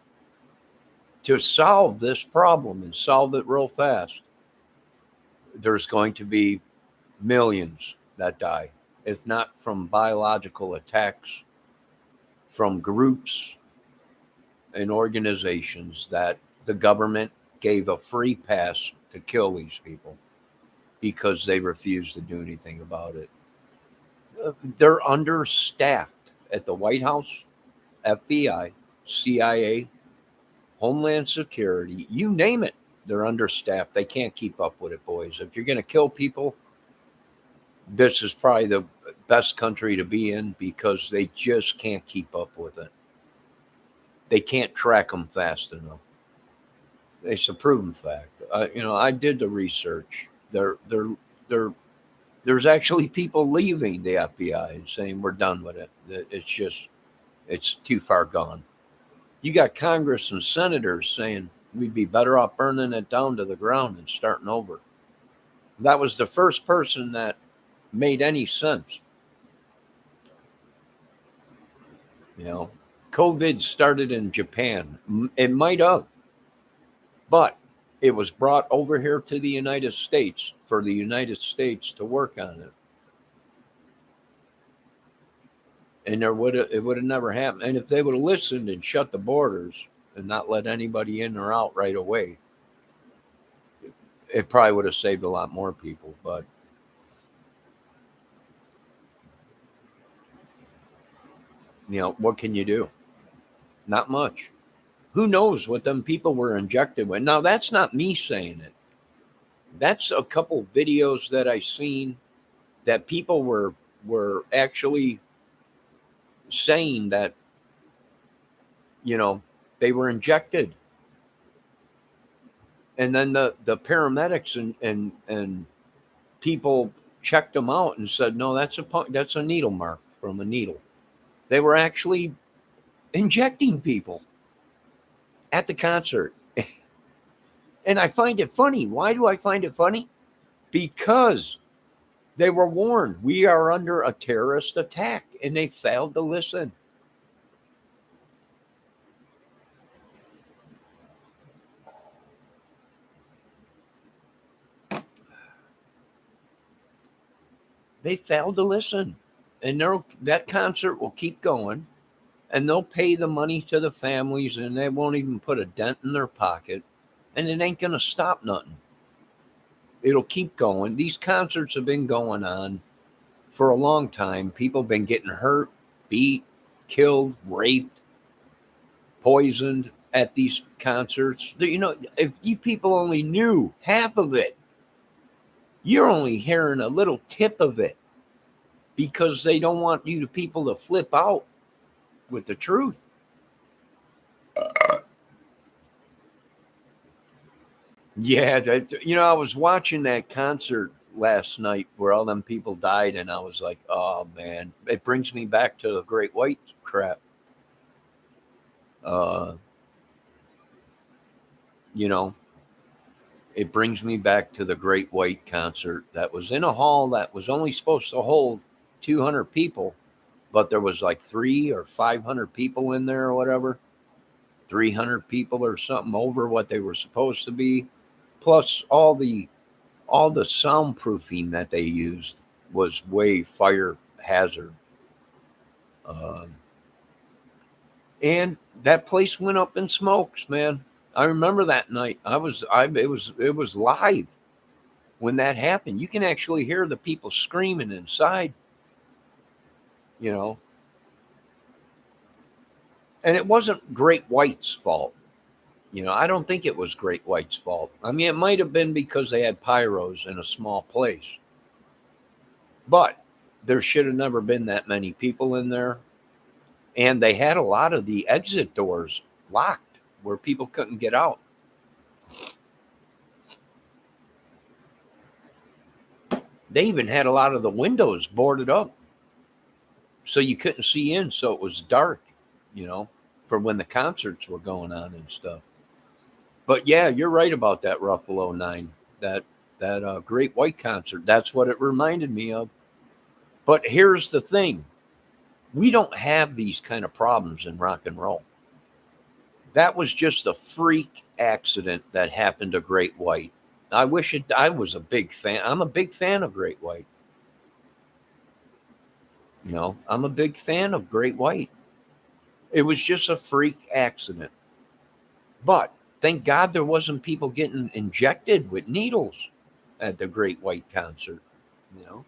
to solve this problem and solve it real fast, there's going to be millions that die, if not from biological attacks, from groups and organizations that the government gave a free pass to kill these people because they refuse to do anything about it. They're understaffed at the White House, FBI, CIA, Homeland Security, you name it. They're understaffed. They can't keep up with it, boys. If you're going to kill people, this is probably the best country to be in because they just can't keep up with it. They can't track them fast enough. It's a proven fact. I did the research. They're there's actually people leaving the FBI and saying we're done with it. It's too far gone. You got Congress and senators saying we'd be better off burning it down to the ground and starting over. That was the first person that made any sense. COVID started in Japan. It might have, but it was brought over here to the United States for the United States to work on it. And it would have never happened. And if they would have listened and shut the borders and not let anybody in or out right away, it probably would have saved a lot more people. But what can you do? Not much. Who knows what them people were injected with? Now, that's not me saying it. That's a couple videos that I seen that people were actually saying that they were injected, and then the paramedics and people checked them out and said no, that's a needle mark from a needle. They were actually injecting people at the concert. And I find it funny. Why do I find it funny? Because they were warned we are under a terrorist attack and they failed to listen. They failed to listen. And that concert will keep going, and they'll pay the money to the families, and they won't even put a dent in their pocket, and it ain't going to stop nothing. It'll keep going. These concerts have been going on for a long time. People have been getting hurt, beat, killed, raped, poisoned at these concerts. If you people only knew half of it, you're only hearing a little tip of it because they don't want people to flip out with the truth. Yeah, I was watching that concert last night where all them people died, and I was like, oh man, it brings me back to the Great White crap. It brings me back to the Great White concert that was in a hall that was only supposed to hold 200 people, but there was like 300 or 500 people in there or whatever. 300 people or something over what they were supposed to be, plus all the soundproofing that they used was way fire hazard. And that place went up in smokes, man. I remember that night. It was live when that happened. You can actually hear the people screaming inside, And it wasn't Great White's fault. I don't think it was Great White's fault. I mean, it might have been because they had pyros in a small place. But There should have never been that many people in there. And they had a lot of the exit doors locked where people couldn't get out. They even had a lot of the windows boarded up so you couldn't see in, so it was dark, you know, for when the concerts were going on and stuff. But yeah, you're right about that Ruffalo 9, that Great White concert. That's what it reminded me of. But here's the thing. We don't have these kind of problems in rock and roll. That was just a freak accident that happened to Great White. I was a big fan. I'm a big fan of Great White. You know, I'm a big fan of Great White. It was just a freak accident. But thank God there wasn't people getting injected with needles at the Great White concert, you know.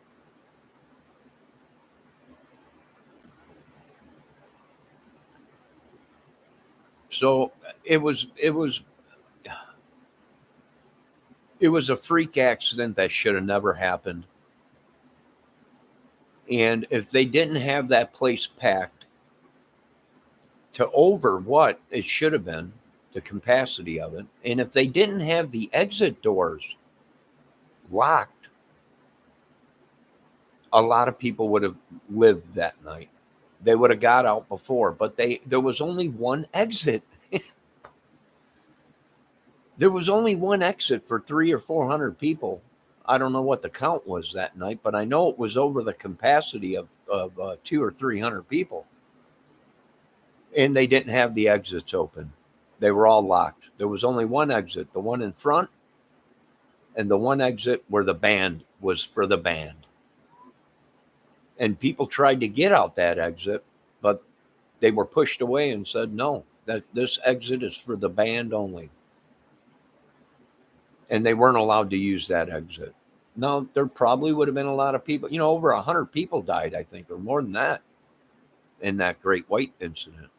So it was a freak accident that should have never happened. And if they didn't have that place packed to over what it should have been, the capacity of it, and if they didn't have the exit doors locked, a lot of people would have lived that night. They would have got out before, but there was only one exit. There was only one exit for 300 or 400 people. I don't know what the count was that night, but I know it was over the capacity of 200 or 300 people. And they didn't have the exits open. They were all locked. There was only one exit, the one in front, and the one exit where the band was for the band. And people tried to get out that exit, but they were pushed away and said, no, that this exit is for the band only. And they weren't allowed to use that exit. No, there probably would have been a lot of people. You know, over 100 people died, I think, or more than that, in that Great White incident,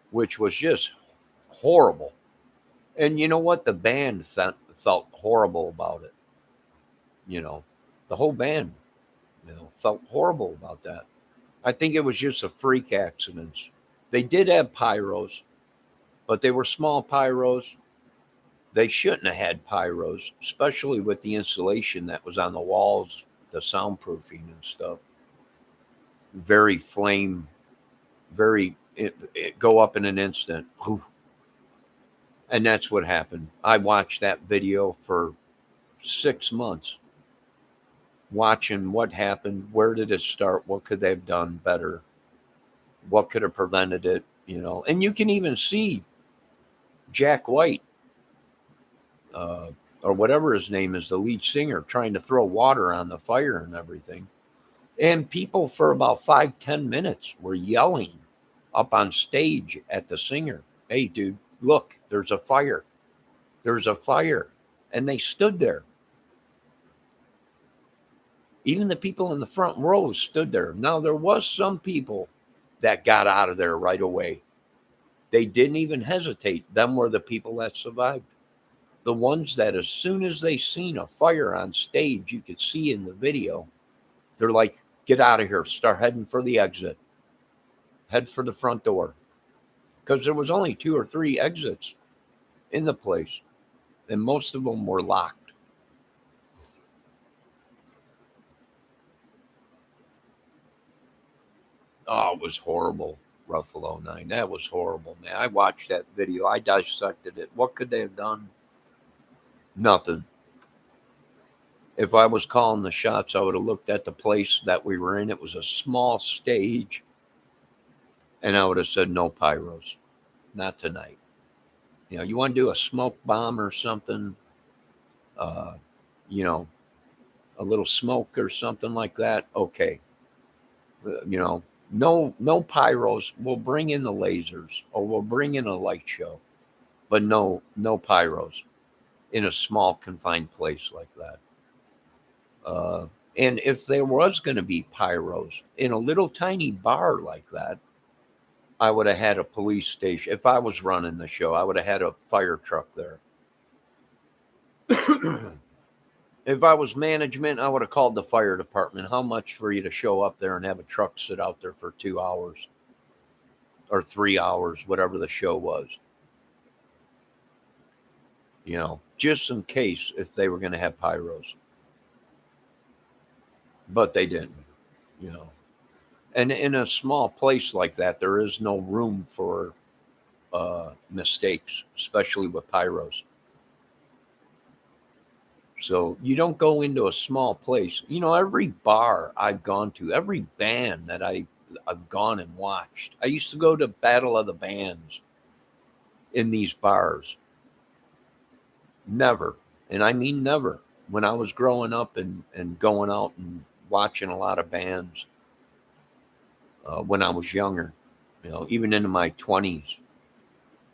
which was just horrible. And you know what? The band felt horrible about it. You know, the whole band, felt horrible about that. I think it was just a freak accident. They did have pyros, but they were small pyros. They shouldn't have had pyros, especially with the insulation that was on the walls, the soundproofing and stuff. Very flame, it go up in an instant. And that's what happened. I watched that video for 6 months, watching what happened, where did it start, what could they have done better, what could have prevented it, And you can even see Jack White, or whatever his name is, the lead singer, trying to throw water on the fire and everything. And people for about 5-10 minutes were yelling up on stage at the singer, hey, dude, look, there's a fire. There's a fire. And they stood there. Even the people in the front row stood there. Now, there was some people that got out of there right away. They didn't even hesitate. Them were the people that survived. The ones that as soon as they seen a fire on stage, you could see in the video, they're like, get out of here. Start heading for the exit. Head for the front door. Because there was only 2 or 3 exits in the place. And most of them were locked. Oh, it was horrible. Ruffalo 9. That was horrible, man. I watched that video. I dissected it. What could they have done? Nothing. If I was calling the shots, I would have looked at the place that we were in. It was a small stage. And I would have said, no pyros. Not tonight. You want to do a smoke bomb or something, a little smoke or something like that. Okay. No pyros. We'll bring in the lasers or we'll bring in a light show, but no pyros in a small confined place like that. And if there was going to be pyros in a little tiny bar like that, I would have had a police station. If I was running the show, I would have had a fire truck there. If I was management, I would have called the fire department. How much for you to show up there and have a truck sit out there for 2 hours or 3 hours, whatever the show was? Just in case if they were going to have pyros. But they didn't, you know. And in a small place like that, there is no room for mistakes, especially with pyros. So you don't go into a small place. Every bar I've gone to, every band that I've gone and watched. I used to go to Battle of the Bands in these bars. Never, and I mean never. When I was growing up and going out and watching a lot of bands when I was younger, even into my 20s,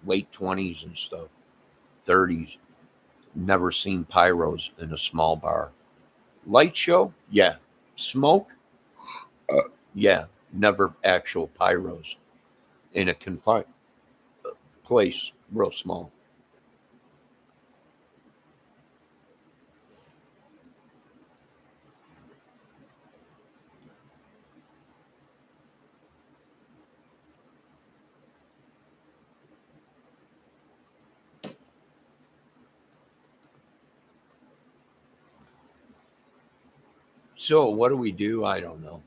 late 20s and stuff, 30s, never seen pyros in a small bar. Light show? Yeah. Smoke? Yeah. Never actual pyros in a confined place, real small. So what do we do? I don't know.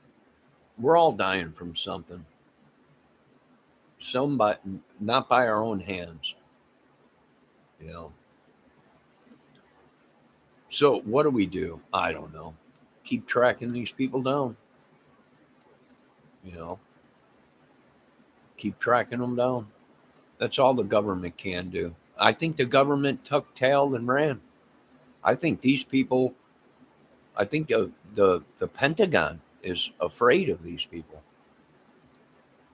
We're all dying from something. Somebody, not by our own hands, you know. So what do we do? I don't know. Keep tracking these people down, you know. Keep tracking them down. That's all the government can do. I think the government tucked tail and ran. I think these people. I think the Pentagon is afraid of these people.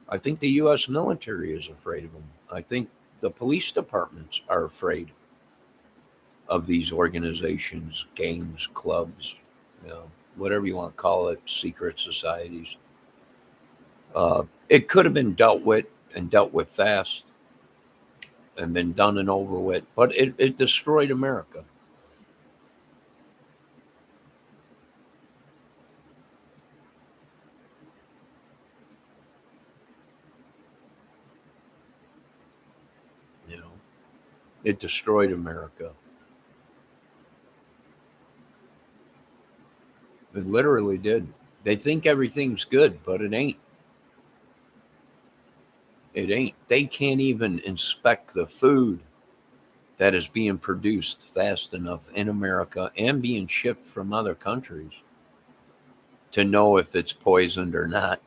I think the U.S. military is afraid of them. I think the police departments are afraid of these organizations, gangs, clubs, whatever you want to call it, secret societies. It could have been dealt with and dealt with fast and been done and over with, but it destroyed America. You know, it destroyed America. It literally did. They think everything's good, but it ain't. It ain't. They can't even inspect the food that is being produced fast enough in America and being shipped from other countries to know if it's poisoned or not.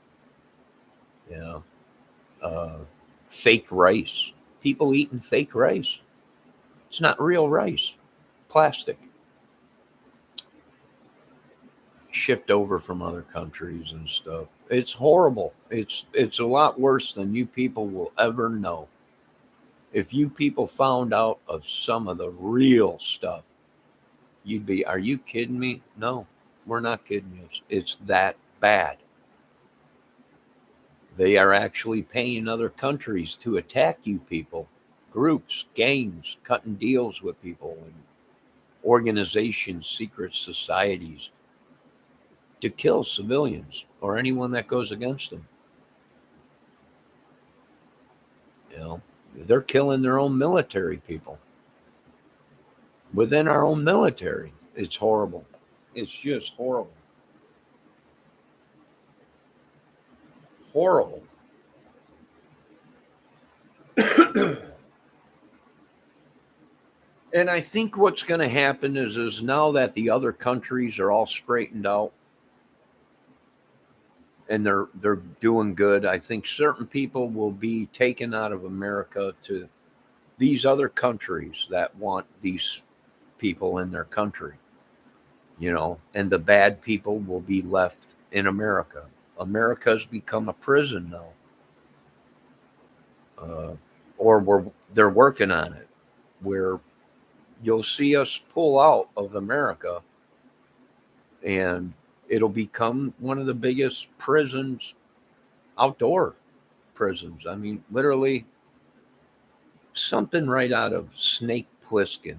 You know, uh, fake rice. People eating fake rice. It's not real rice. Plastic shipped over from other countries and stuff. It's horrible. It's a lot worse than you people will ever know. If you people found out of some of the real stuff, you'd be, are you kidding me? No, we're not kidding you. It's that bad. They are actually paying other countries to attack you people, groups, gangs, cutting deals with people, and organizations, secret societies to kill civilians or anyone that goes against them. You know, they're killing their own military people within our own military. It's horrible. It's just horrible. Horrible. And I think what's going to happen is now that the other countries are all straightened out and they're doing good, I think certain people will be taken out of America to these other countries that want these people in their country, and the bad people will be left in America. America's become a prison now, or they're working on it, where you'll see us pull out of America and it'll become one of the biggest prisons, outdoor prisons. I mean, literally something right out of Snake Plissken.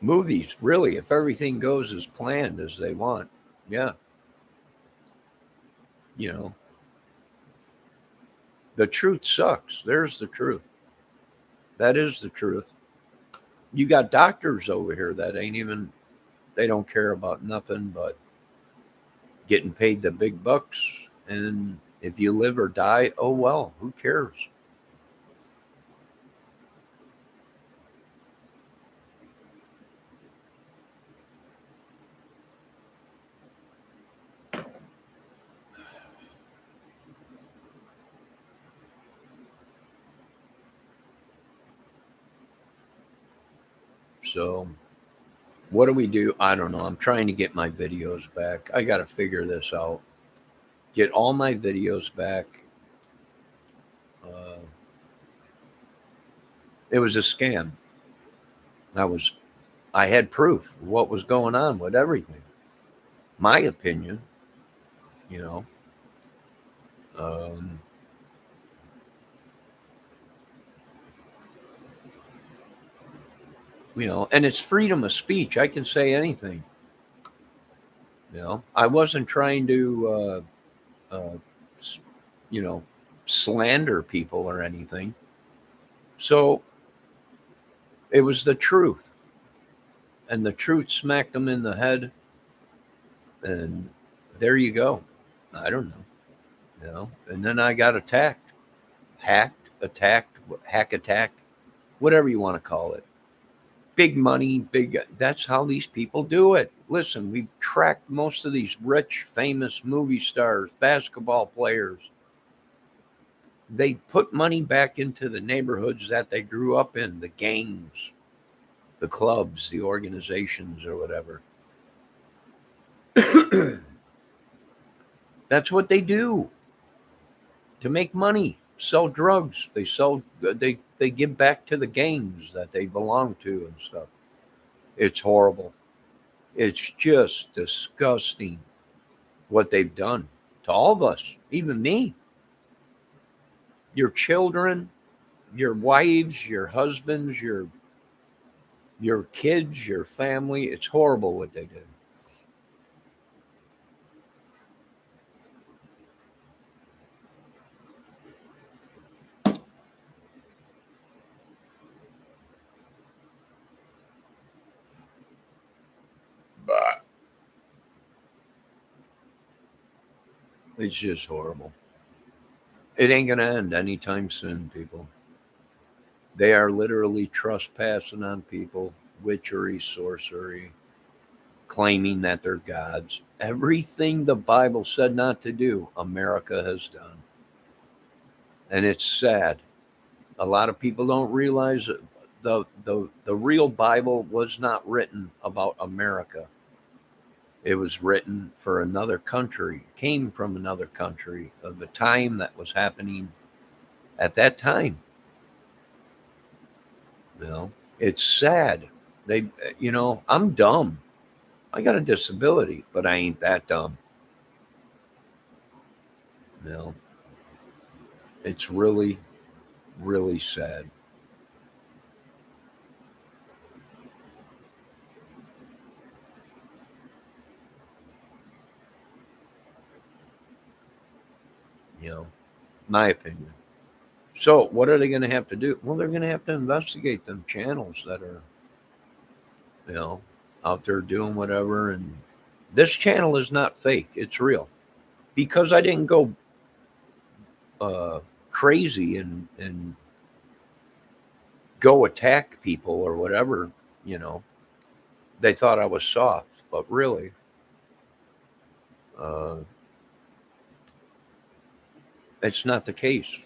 Movies, really, if everything goes as planned as they want, yeah, you know, the truth sucks. There's the truth. That is the truth. You got doctors over here that ain't even, they don't care about nothing but getting paid the big bucks. And if you live or die, oh well, who cares? So, what do we do? I don't know. I'm trying to get my videos back. I got to figure this out. Get all my videos back. Uh, it was a scam. I was, I had proof of what was going on with everything. My opinion, you know. Um, and it's freedom of speech. I can say anything. I wasn't trying to, uh, you know, slander people or anything. So it was the truth, and the truth smacked them in the head, and there you go. I don't know, And then I got attacked, hacked, attacked, hack attacked, whatever you want to call it. Big money, big. That's how these people do it. Listen, we've tracked most of these rich, famous movie stars, basketball players. They put money back into the neighborhoods that they grew up in, the gangs, the clubs, the organizations, or whatever. That's what they do to make money. Sell drugs. They give back to the gangs that they belong to and stuff. It's horrible. It's just disgusting what they've done to all of us, even me. Your children, your wives, your husbands, your kids, your family. It's horrible what they did. But it's just horrible. It ain't gonna end anytime soon, people. They are literally trespassing on people, witchery, sorcery, claiming that they're gods. Everything the Bible said not to do, America has done. And it's sad. A lot of people don't realize that the real Bible was not written about America. It was written for another country, came from another country of the time that was happening at that time. It's sad. They, I'm dumb. I got a disability, but I ain't that dumb. You know, it's really, really sad. You know, my opinion. So, what are they going to have to do? Well, they're going to have to investigate them channels that are, you know, out there doing whatever. And this channel is not fake; it's real. Because I didn't go uh, crazy and go attack people or whatever. You know, they thought I was soft, but really, uh, it's not the case.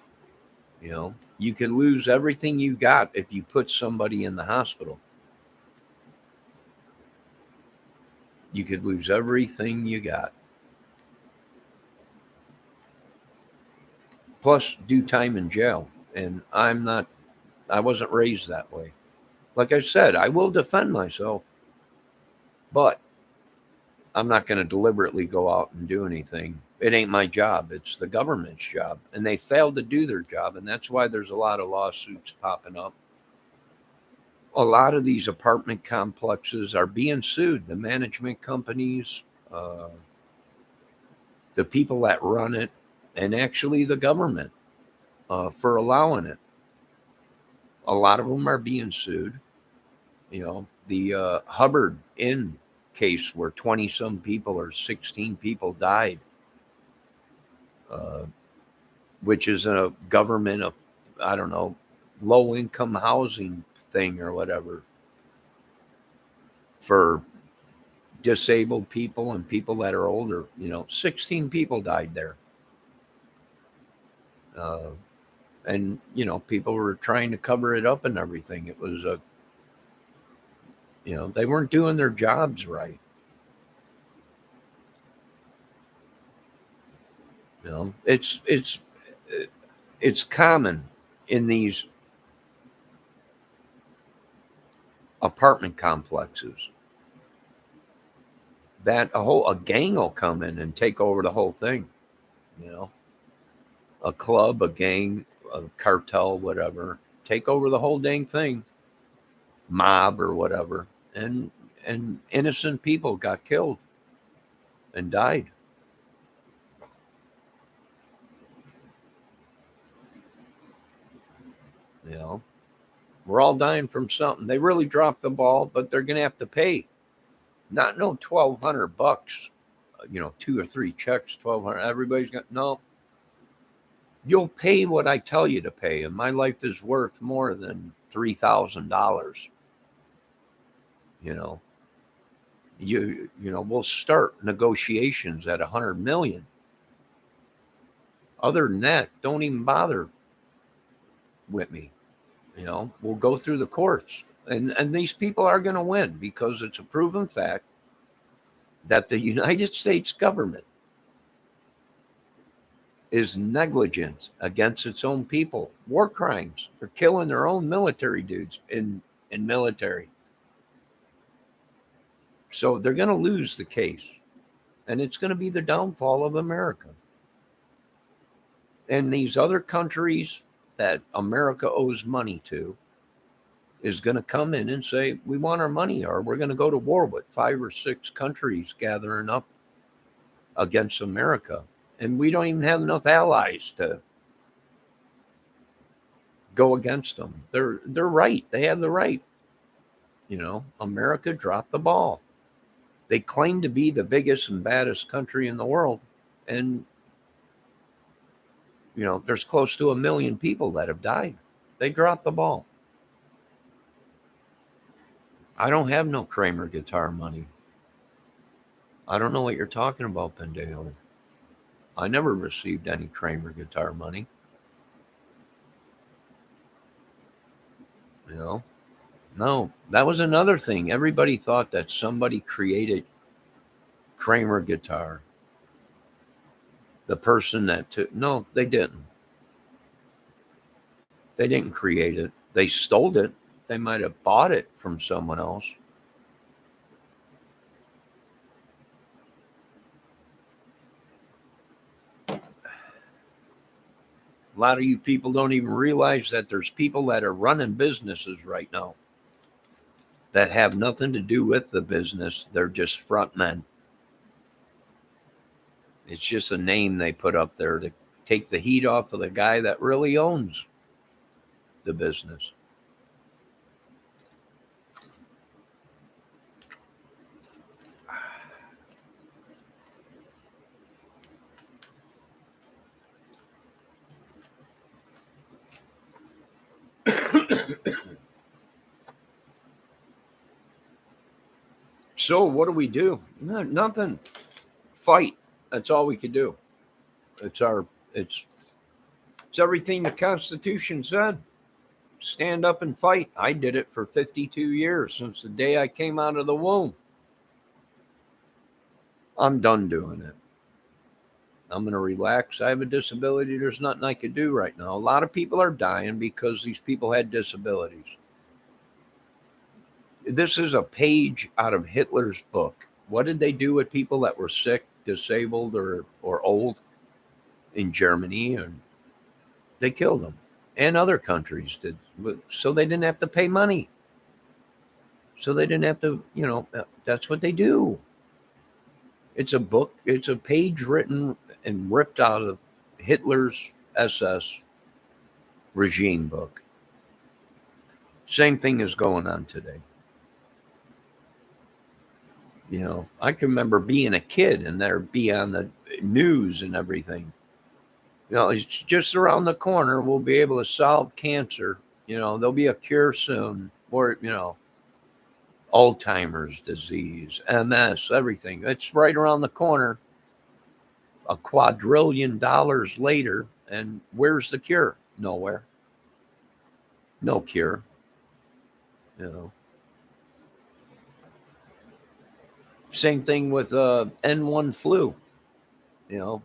You could lose everything you got if you put somebody in the hospital. You could lose everything you got. Plus, do time in jail. And I wasn't raised that way. Like I said, I will defend myself, but I'm not going to deliberately go out and do anything. It ain't my job. It's the government's job. And they failed to do their job. And that's why there's a lot of lawsuits popping up. A lot of these apartment complexes are being sued. The management companies, uh, the people that run it, and actually the government for allowing it. A lot of them are being sued. The Hubbard Inn case where 20 some people or 16 people died, uh, which is a government of, I don't know, low income housing thing or whatever for disabled people and people that are older. 16 people died there. Uh, and, people were trying to cover it up and everything. It was they weren't doing their jobs right. It's common in these apartment complexes that a gang will come in and take over the whole thing. You know, a club, a gang, a cartel, whatever, take over the whole dang thing, mob or whatever, and innocent people got killed and died. You know, we're all dying from something. They really dropped the ball, but they're gonna have to pay. Not no $1,200. 2 or 3 checks, 1,200. Everybody's got no. You'll pay what I tell you to pay, and my life is worth more than $3,000. You know, we'll start negotiations at 100 million. Other than that, don't even bother with me. We'll go through the courts, and these people are going to win because it's a proven fact that the United States government is negligent against its own people. War crimes. They're killing their own military dudes in military. So they're going to lose the case. And it's going to be the downfall of America. And these other countries that America owes money to is going to come in and say, we want our money, or we're going to go to war with 5 or 6 countries gathering up against America. And we don't even have enough allies to go against them. They're right. They have the right. America dropped the ball. They claim to be the biggest and baddest country in the world. And, there's close to 1 million people that have died. They dropped the ball. I don't have no Kramer guitar money. I don't know what you're talking about, Pendejo. I never received any Kramer guitar money. No, that was another thing. Everybody thought that somebody created Kramer guitar. The person that took, no, they didn't. They didn't create it. They stole it. They might have bought it from someone else. A lot of you people don't even realize that there's people that are running businesses right now that have nothing to do with the business. They're just front men. It's just a name they put up there to take the heat off of the guy that really owns the business. So what do we do? No, nothing. Fight. That's all we could do. It's everything the Constitution said. Stand up and fight. I did it for 52 years since the day I came out of the womb. I'm done doing it. I'm going to relax. I have a disability. There's nothing I could do right now. A lot of people are dying because these people had disabilities. This is a page out of Hitler's book. What did they do with people that were sick, disabled, or old in Germany? And they killed them. And other countries did. So they didn't have to pay money. So they didn't have to, that's what they do. It's a book, it's a page written and ripped out of Hitler's SS regime book. Same thing is going on today. I can remember being a kid and there'd be on the news and everything. It's just around the corner. We'll be able to solve cancer. There'll be a cure soon. Or, Alzheimer's disease, MS, everything. It's right around the corner. A quadrillion dollars later, and where's the cure? Nowhere. No cure. You know. Same thing with N1 flu. You know,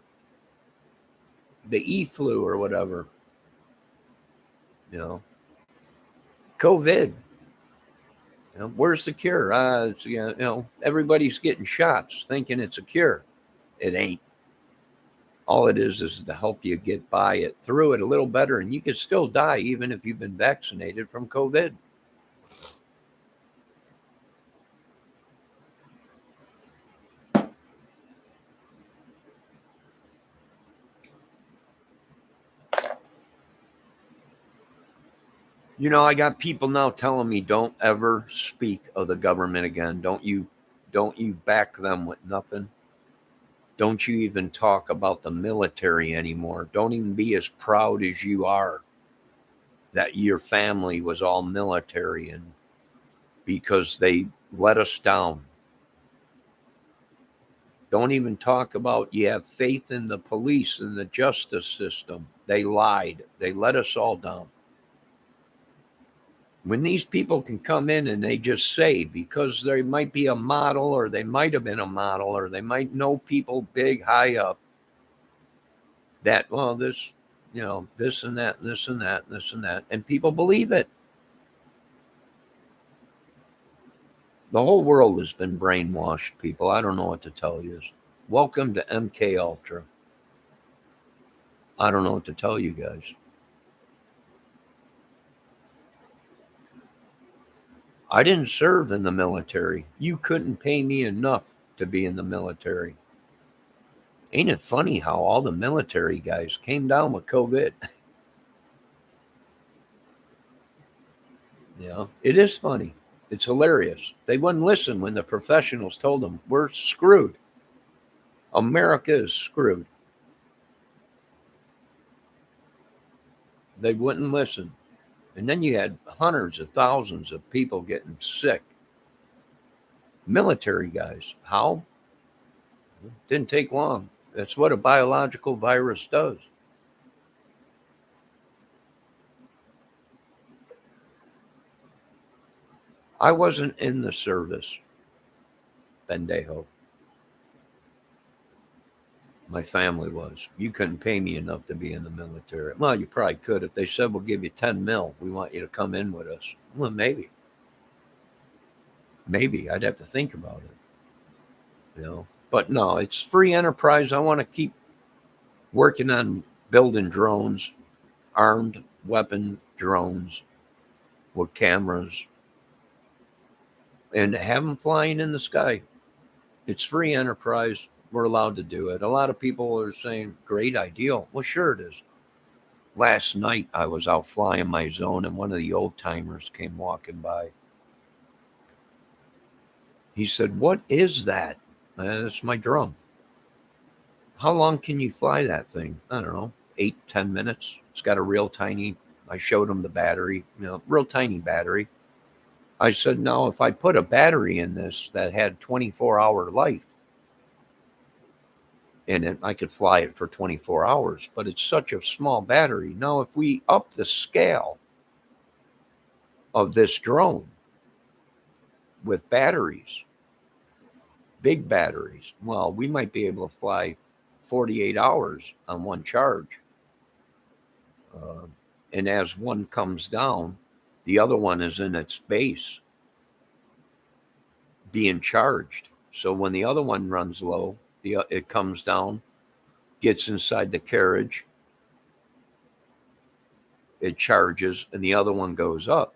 the E flu or whatever. You know, COVID. Where's the cure? Everybody's getting shots thinking it's a cure. It ain't. All it is to help you get by it through it a little better, and you can still die even if you've been vaccinated from COVID. I got people now telling me don't ever speak of the government again. Don't you back them with nothing. Don't you even talk about the military anymore. Don't even be as proud as you are that your family was all military, and because they let us down. Don't even talk about you have faith in the police and the justice system. They lied. They let us all down. When these people can come in and they just say, because they might be a model or they might have been a model or they might know people big, high up, that, well, this and that, this and that, this and that, and people believe it. The whole world has been brainwashed, people. I don't know what to tell you. Welcome to MK Ultra. I don't know what to tell you guys. I didn't serve in the military. You couldn't pay me enough to be in the military. Ain't it funny how all the military guys came down with COVID? It is funny. It's hilarious. They wouldn't listen when the professionals told them, we're screwed. America is screwed. They wouldn't listen. And then you had hundreds of thousands of people getting sick. Military guys. How? Didn't take long. That's what a biological virus does. I wasn't in the service, Bendejo. My family was. You couldn't pay me enough to be in the military. Well, you probably could if they said, we'll give you 10 mil. We want you to come in with us. Well, maybe. Maybe. I'd have to think about it. But no, it's free enterprise. I want to keep working on building drones, armed weapon drones with cameras, and have them flying in the sky. It's free enterprise. We're allowed to do it. A lot of people are saying, great idea. Well, sure it is. Last night I was out flying my zone and one of the old timers came walking by. He said, what is that? It's my drone. How long can you fly that thing? I don't know, 8-10 minutes. It's got a real tiny, I showed him the battery, real tiny battery. I said, now if I put a battery in this that had 24-hour life in it, I could fly it for 24 hours, but it's such a small battery. Now, if we up the scale of this drone with batteries, big batteries, well, we might be able to fly 48 hours on one charge. And as one comes down, the other one is in its base being charged. So when the other one runs low, it comes down, gets inside the carriage, it charges, and the other one goes up.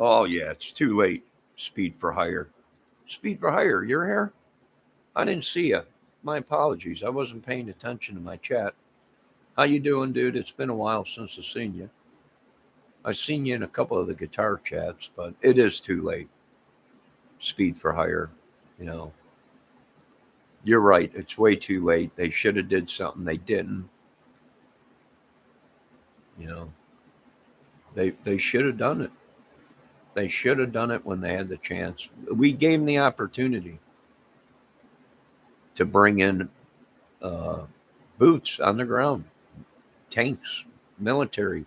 Oh, yeah, it's too late. Speed for hire. Speed for hire, you're here? I didn't see you. My apologies. I wasn't paying attention to my chat. How you doing, dude? It's been a while since I've seen you. I've seen you in a couple of the guitar chats, but it is too late. Speed for hire, you know. You're right. It's way too late. They should have did something. They didn't. You know, they should have done it. They should have done it when they had the chance. We gave them the opportunity to bring in uh, boots on the ground, tanks, military,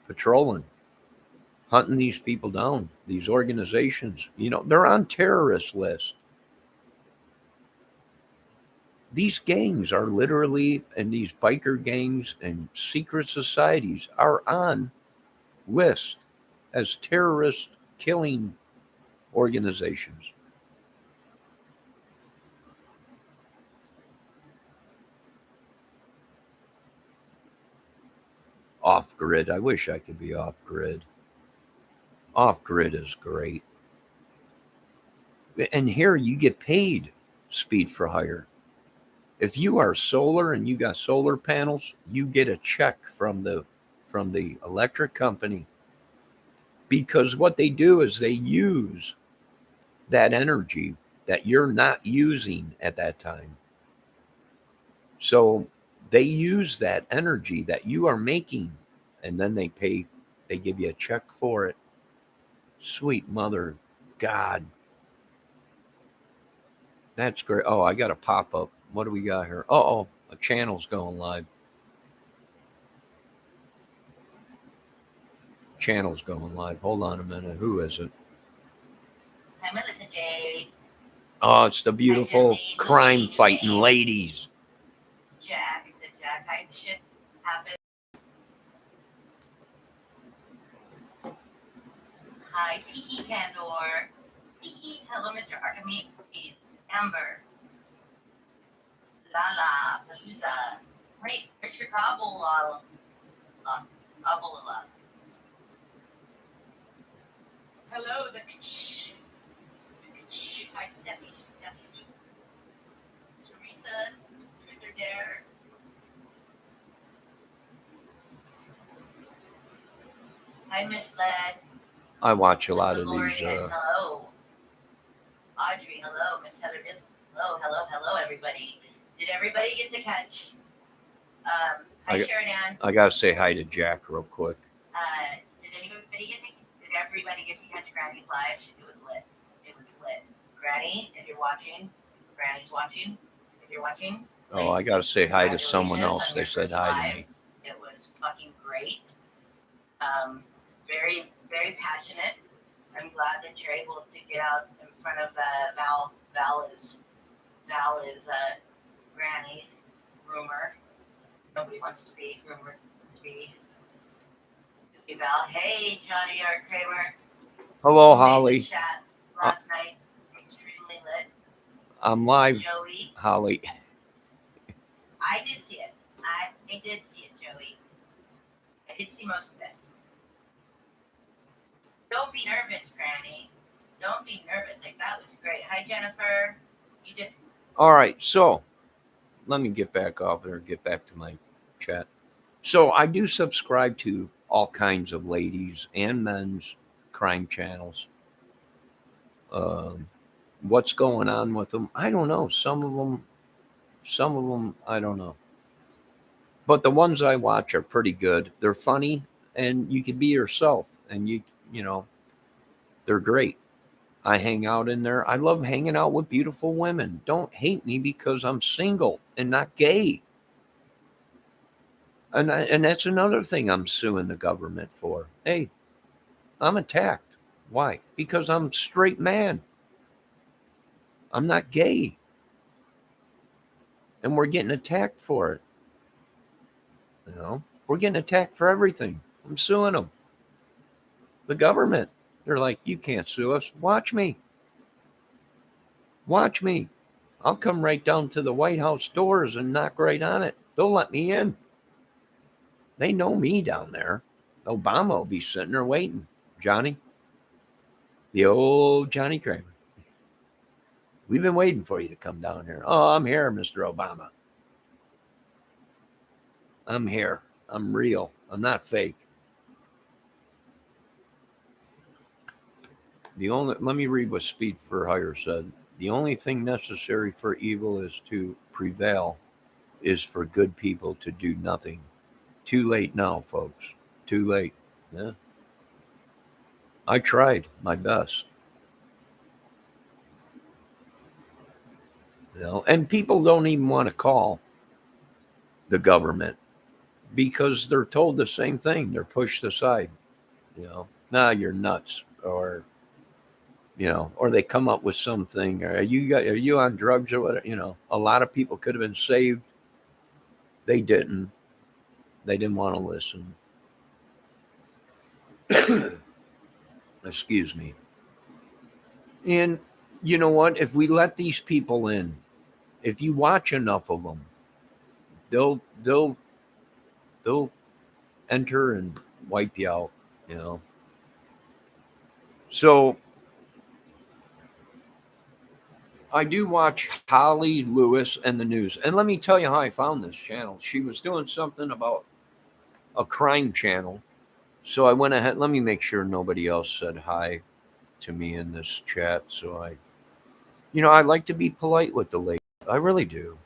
patrolling, hunting these people down, these organizations. You know, they're on terrorist lists. These gangs are literally, and these biker gangs and secret societies are on lists as terrorist killing organizations. Off grid. I wish I could be off grid. Off grid is great. And here you get paid speed for hire. If you are solar and you got solar panels, you get a check from the electric company, because what they do is they use that energy that you're not using at that time. So they use that energy that you are making, and then they give you a check for it. Sweet mother God. That's great. Oh, I got a pop up. What do we got here? Oh, a channel's going live. Channel's going live. Hold on a minute. Who is it? Hi, Melissa J. Oh, it's the beautiful crime fighting ladies. Jack, I said Jack. Hi, shift happened. Hi, Tiki Candor. Tiki, hello, Mr. Archimedes. Amber. Lala, Palooza. Great, Richard Gobble. Gobble. Hello, the hi, Stephanie. Teresa, Truth or Dare. Hi, Miss Led. I watch a lot of Lori, these. Hello. Audrey, hello. Miss Heather Dis. Hello, everybody. Did everybody get to catch? Hi, Sharon. I gotta say hi to Jack real quick. Did everybody get to catch Granny's live? It was lit. Granny, if you're watching, Granny's watching. If you're watching. Oh, I gotta say hi to someone else. They said hi to me. It was fucking great. Very, very passionate. I'm glad that you're able to get out in front of Val. Val is Granny rumor. Nobody wants to be rumored to be Val. Hey, Johnny R. Kramer. Hello, Holly. Chat last night, extremely lit. I'm live. Joey. Holly. I did see it. I did see it, Joey. I did see most of it. Don't be nervous, Granny. Don't be nervous. Like, that was great. Hi, Jennifer. You did. All right. So let me get back off there, get back to my chat. So I do subscribe to all kinds of ladies and men's crime channels. What's going on with them? I don't know. Some of them, I don't know. But the ones I watch are pretty good. They're funny, and you can be yourself, and you know, they're great. I hang out in there. I love hanging out with beautiful women. Don't hate me because I'm single and not gay. And that's another thing I'm suing the government for. Hey, I'm attacked. Why? Because I'm a straight man. I'm not gay. And we're getting attacked for it. You know, we're getting attacked for everything. I'm suing them. The government. They're like, you can't sue us. Watch me. Watch me. I'll come right down to the White House doors and knock right on it. They'll let me in. They know me down there. Obama will be sitting there waiting. Johnny, The old Johnny Kramer. We've been waiting for you to come down here. Oh, I'm here, Mr. Obama. I'm here. I'm real. I'm not fake. Let me read what Speed for Hire said. The only thing necessary for evil is to prevail, is for good people to do nothing. Too late now, folks. Too late. Yeah. I tried my best. And people don't even want to call the government because they're told the same thing. They're pushed aside. Nah, you're nuts, or or they come up with something. Are you on drugs or whatever? A lot of people could have been saved. They didn't. They didn't want to listen. Excuse me. And you know what? If we let these people in, if you watch enough of them, they'll enter and wipe you out. You know. So I do watch Holly Lewis and the news, and let me tell you how I found this channel. She was doing something about a crime channel, so I went ahead. Let me make sure nobody else said hi to me in this chat. So I like to be polite with the lady. I really do.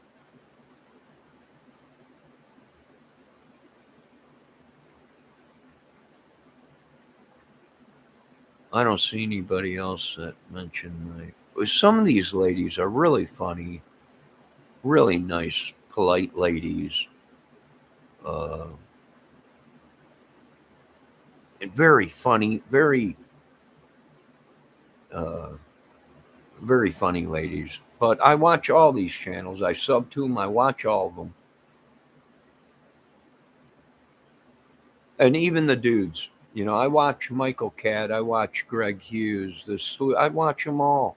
I don't see anybody else that mentioned some of these ladies are really funny, really nice, polite ladies. Uh, and very funny, uh, very funny ladies. But I watch all these channels. I sub to them. I watch all of them. And even the dudes. I watch Michael Catt. I watch Greg Hughes. I watch them all.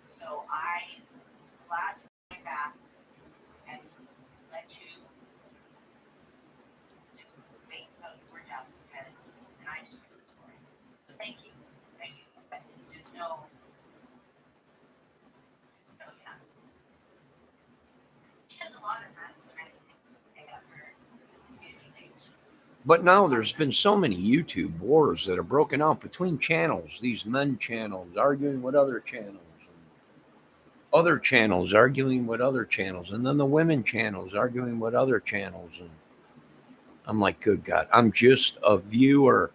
So I was glad to come back and let you just wait until you were done because, and I just heard the story. So thank you. Thank you. But just know, yeah. She has a lot of friends, so nice things to say on her community page. But now there's been so many YouTube wars that are broken out between channels. These men channels arguing with other channels. Other channels arguing with other channels. And then the women channels arguing with other channels. And I'm like, good God, I'm just a viewer,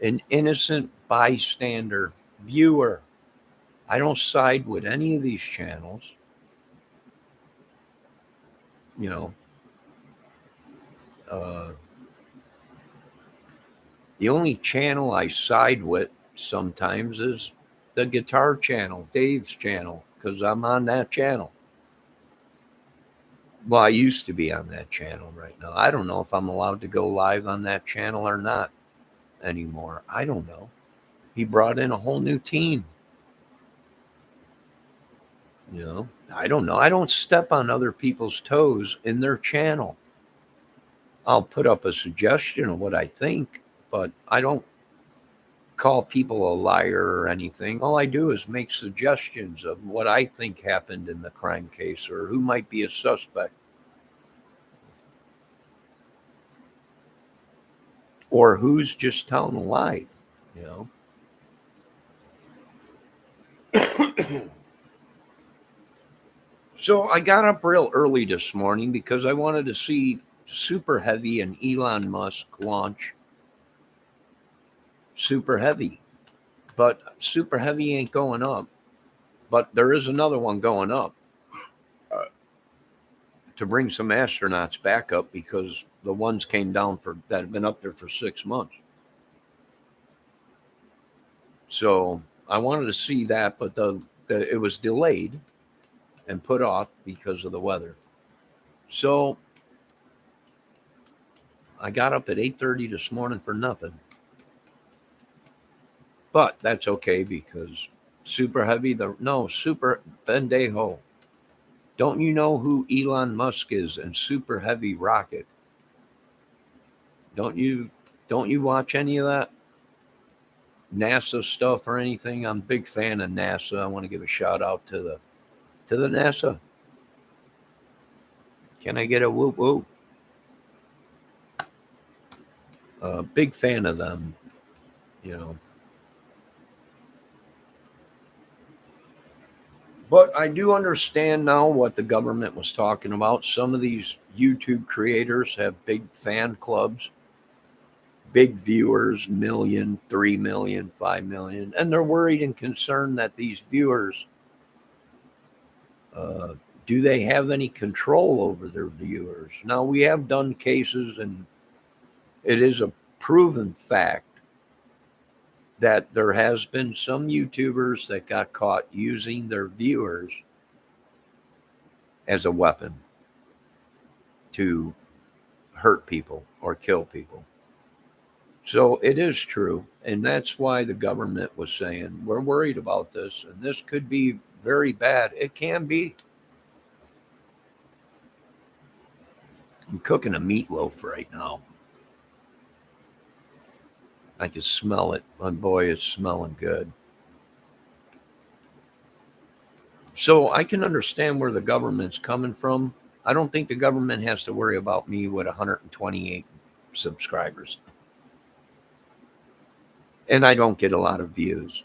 an innocent bystander viewer. I don't side with any of these channels. The only channel I side with sometimes is the guitar channel, Dave's channel, because I'm on that channel. Well, I used to be on that channel right now. I don't know if I'm allowed to go live on that channel or not anymore. I don't know. He brought in a whole new team. I don't know. I don't step on other people's toes in their channel. I'll put up a suggestion of what I think, but I don't call people a liar or anything. All I do is make suggestions of what I think happened in the crime case or who might be a suspect. Or who's just telling a lie, So I got up real early this morning because I wanted to see Super Heavy and Elon Musk launch Super Heavy. But Super Heavy ain't going up. But there is another one going up to bring some astronauts back up because the ones came down that have been up there for 6 months. So I wanted to see that, but it was delayed and put off because of the weather. So I got up at 8:30 this morning for nothing. But that's okay because Super Heavy, Super Bendejo. Don't you know who Elon Musk is and Super Heavy Rocket? Don't you watch any of that NASA stuff or anything? I'm a big fan of NASA. I want to give a shout out to the NASA. Can I get a whoop whoop? Big fan of them, you know. But I do understand now what the government was talking about. Some of these YouTube creators have big fan clubs, big viewers, million, 3 million, 5 million, and they're worried and concerned that these viewers, uh, do they have any control over their viewers? Now, we have done cases, and it is a proven fact that there has been some YouTubers that got caught using their viewers as a weapon to hurt people or kill people. So it is true. And that's why the government was saying, we're worried about this, and this could be very bad. It can be. I'm cooking a meatloaf right now. I can smell it. And boy, it's smelling good. So I can understand where the government's coming from. I don't think the government has to worry about me with 128 subscribers. And I don't get a lot of views,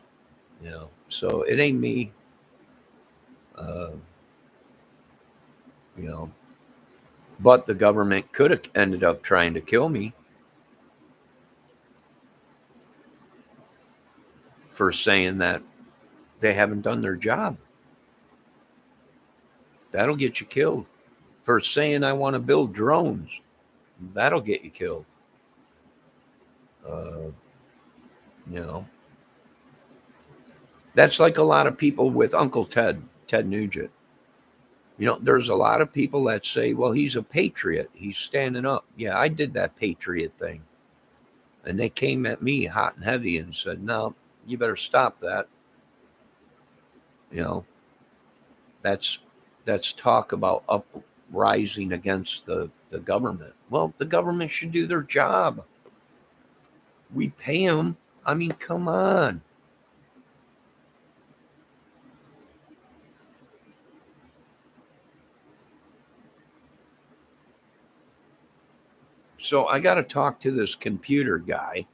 you know. So it ain't me. Uh, you know, but the government could have ended up trying to kill me for saying that they haven't done their job. That'll get you killed. For saying I want to build drones, that'll get you killed. Uh, you know, that's like a lot of people with Uncle Ted Nugent. You know, there's a lot of people that say, well, he's a patriot. He's standing up. Yeah, I did that patriot thing. And they came at me hot and heavy and said, no, you better stop that. You know, that's talk about uprising against the government. Well, the government should do their job. We pay them. I mean, come on. So I got to talk to this computer guy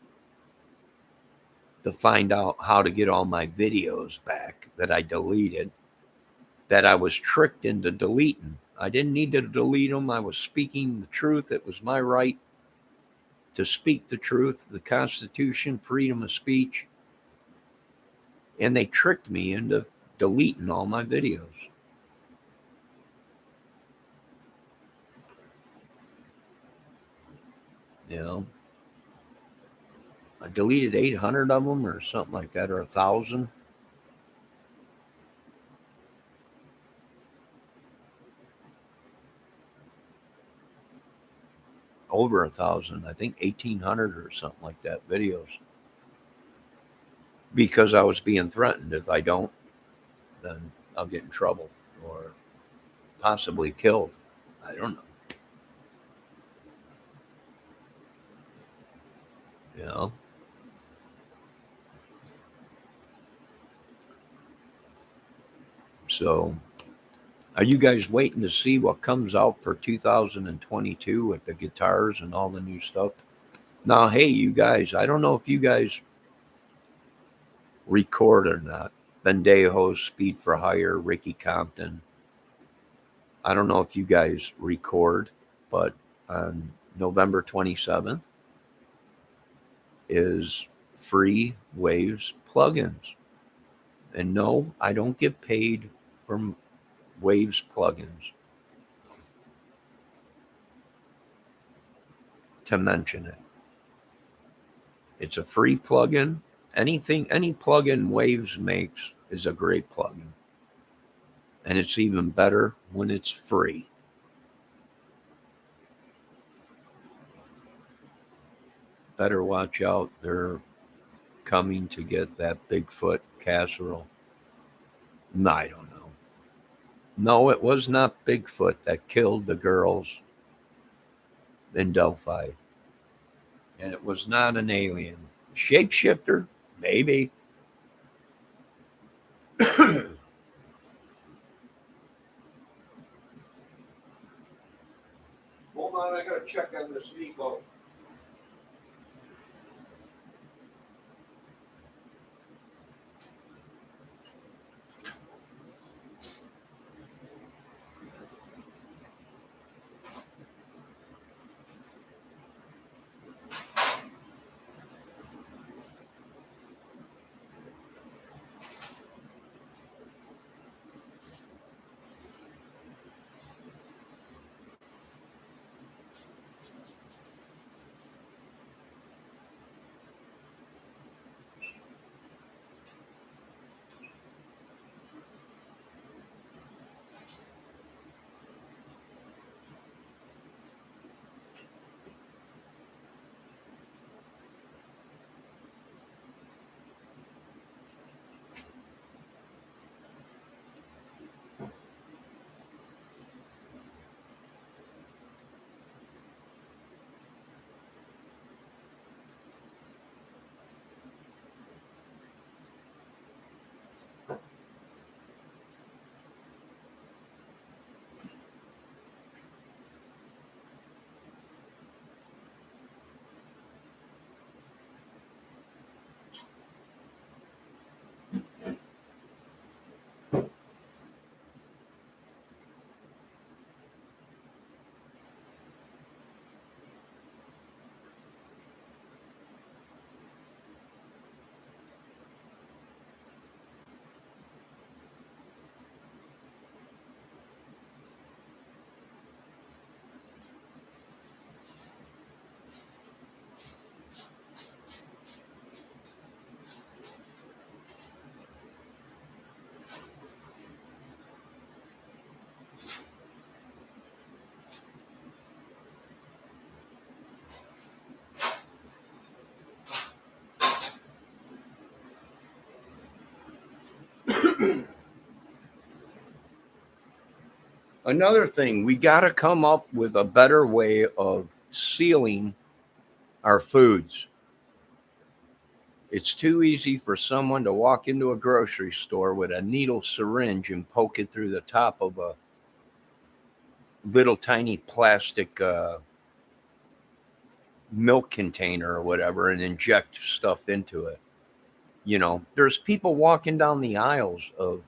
to find out how to get all my videos back that I deleted, that I was tricked into deleting. I didn't need to delete them. I was speaking the truth. It was my right to speak the truth, the Constitution, freedom of speech. And they tricked me into deleting all my videos. You know, I deleted 800 of them or something like that, or 1,000. Over 1,000, I think 1,800 or something like that videos. Because I was being threatened. If I don't, then I'll get in trouble or possibly killed. I don't know. You know? So, are you guys waiting to see what comes out for 2022 with the guitars and all the new stuff? Now, hey, you guys, I don't know if you guys record or not. Bendejo, Speed for Hire, Ricky Compton. I don't know if you guys record, but on November 27th is free Waves plugins. And no, I don't get paid from Waves plugins, to mention it. It's a free plugin. Any plugin Waves makes is a great plugin. And it's even better when it's free. Better watch out. They're coming to get that Bigfoot casserole. No, I don't know. No, it was not Bigfoot that killed the girls in Delphi. And it was not an alien. Shapeshifter? Maybe. Hold on, I gotta check on this Vigo. Another thing, we got to come up with a better way of sealing our foods. It's too easy for someone to walk into a grocery store with a needle syringe and poke it through the top of a little tiny plastic milk container or whatever and inject stuff into it. You know, there's people walking down the aisles of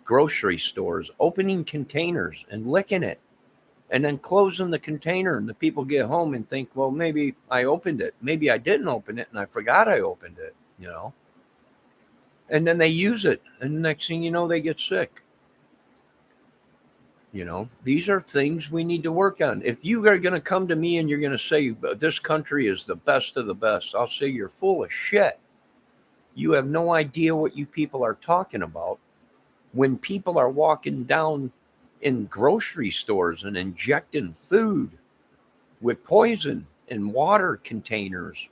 grocery stores, opening containers and licking it and then closing the container. And the people get home and think, well, maybe I opened it. Maybe I didn't open it and I forgot I opened it, you know. And then they use it. And the next thing you know, they get sick. You know, these are things we need to work on. If you are going to come to me and you're going to say this country is the best of the best, I'll say you're full of shit. You have no idea what you people are talking about when people are walking down in grocery stores and injecting food with poison in water containers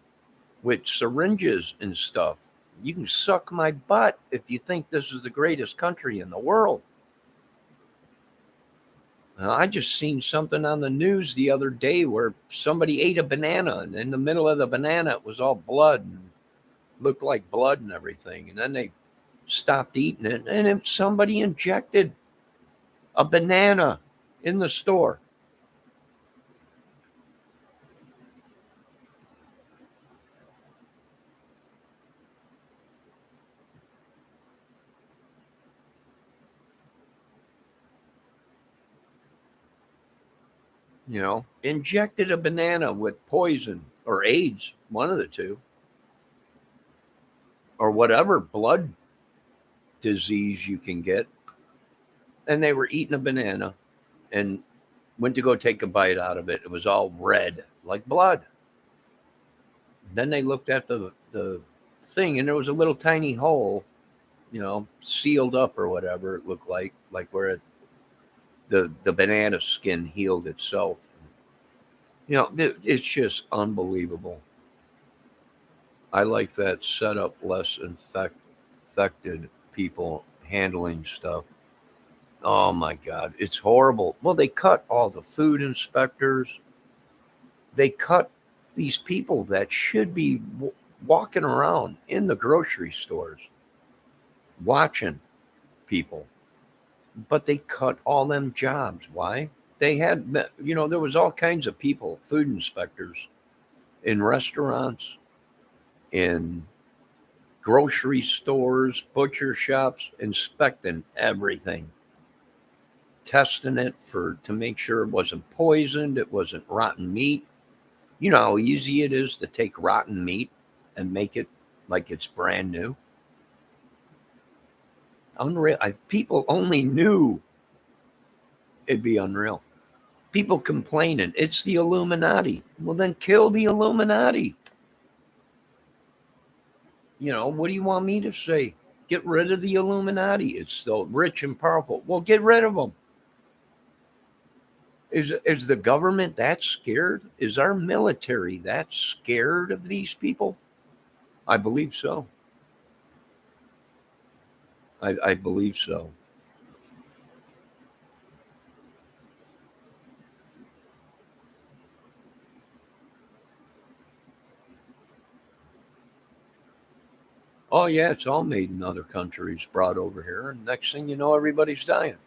with syringes and stuff. You can suck my butt if you think this is the greatest country in the world. I just seen something on the news the other day where somebody ate a banana and in the middle of the banana it was all blood and looked like blood and everything. And then they stopped eating it and if somebody injected a banana in the store. You know, injected a banana with poison or AIDS, one of the two, or whatever blood disease you can get. And they were eating a banana and went to go take a bite out of it. It was all red, like blood. Then they looked at the thing and there was a little tiny hole, you know, sealed up or whatever it looked like where the banana skin healed itself. You know, it's just unbelievable. I like that setup, less infected people handling stuff. Oh my God, it's horrible. Well, they cut all the food inspectors. They cut these people that should be walking around in the grocery stores watching people, but they cut all them jobs. Why? They had, there was all kinds of people, food inspectors in restaurants, in grocery stores, butcher shops, inspecting everything, testing it to make sure it wasn't poisoned, it wasn't rotten meat. You know how easy it is to take rotten meat and make it like it's brand new. Unreal. People only knew it'd be unreal. People complaining it's the Illuminati. Well, then kill the Illuminati. What do you want me to say? Get rid of the Illuminati. It's still rich and powerful. Well, get rid of them. Is the government that scared? Is our military that scared of these people? I believe so. I believe so. Oh yeah, it's all made in other countries, brought over here, and next thing you know, everybody's dying.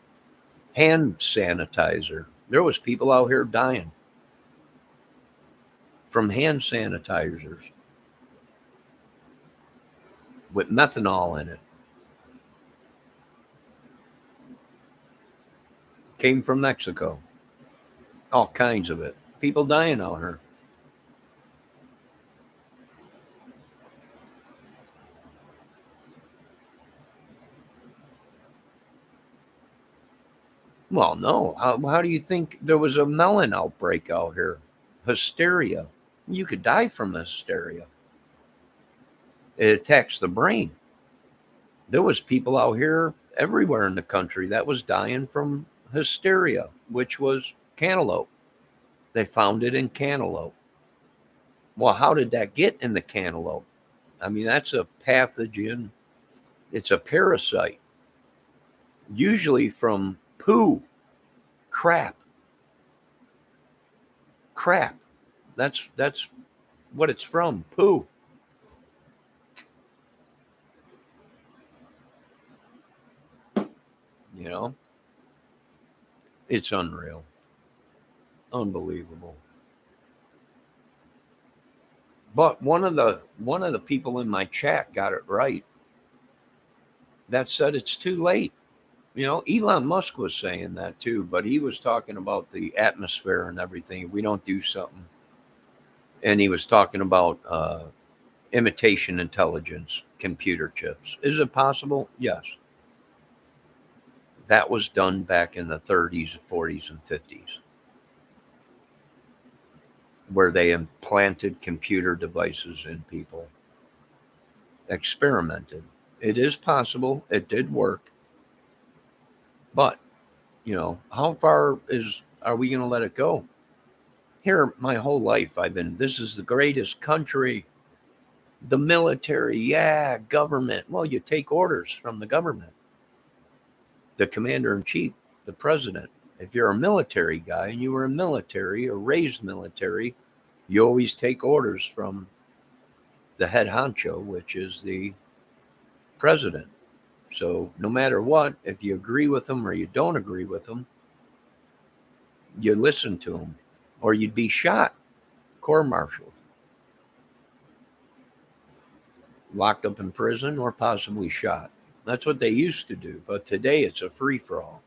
Hand sanitizer. There was people out here dying from hand sanitizers with methanol in it. Came from Mexico. All kinds of it. People dying out here. Well, no. How do you think there was a melon outbreak out here? Hysteria. You could die from hysteria. It attacks the brain. There was people out here everywhere in the country that was dying from hysteria, which was cantaloupe. They found it in cantaloupe. Well, how did that get in the cantaloupe? I mean, that's a pathogen. It's a parasite, usually from poo, crap, crap. That's what it's from, poo. You know, it's unreal, unbelievable. But one of the people in my chat got it right. That said it's too late. Elon Musk was saying that too, but he was talking about the atmosphere and everything. We don't do something, and he was talking about imitation intelligence, computer chips. Is it possible? Yes. That was done back in the 30s, 40s, and 50s, where they implanted computer devices in people, experimented. It is possible. It did work. But, how far are we going to let it go? Here, my whole life, this is the greatest country, the military, yeah, government. Well, you take orders from the government, the commander in chief, the president. If you're a military guy and you were in military or raised military, you always take orders from the head honcho, which is the president. So no matter what, if you agree with them or you don't agree with them, you listen to them, or you'd be shot, court-martialed, locked up in prison, or possibly shot. That's what they used to do. But today it's a free-for-all.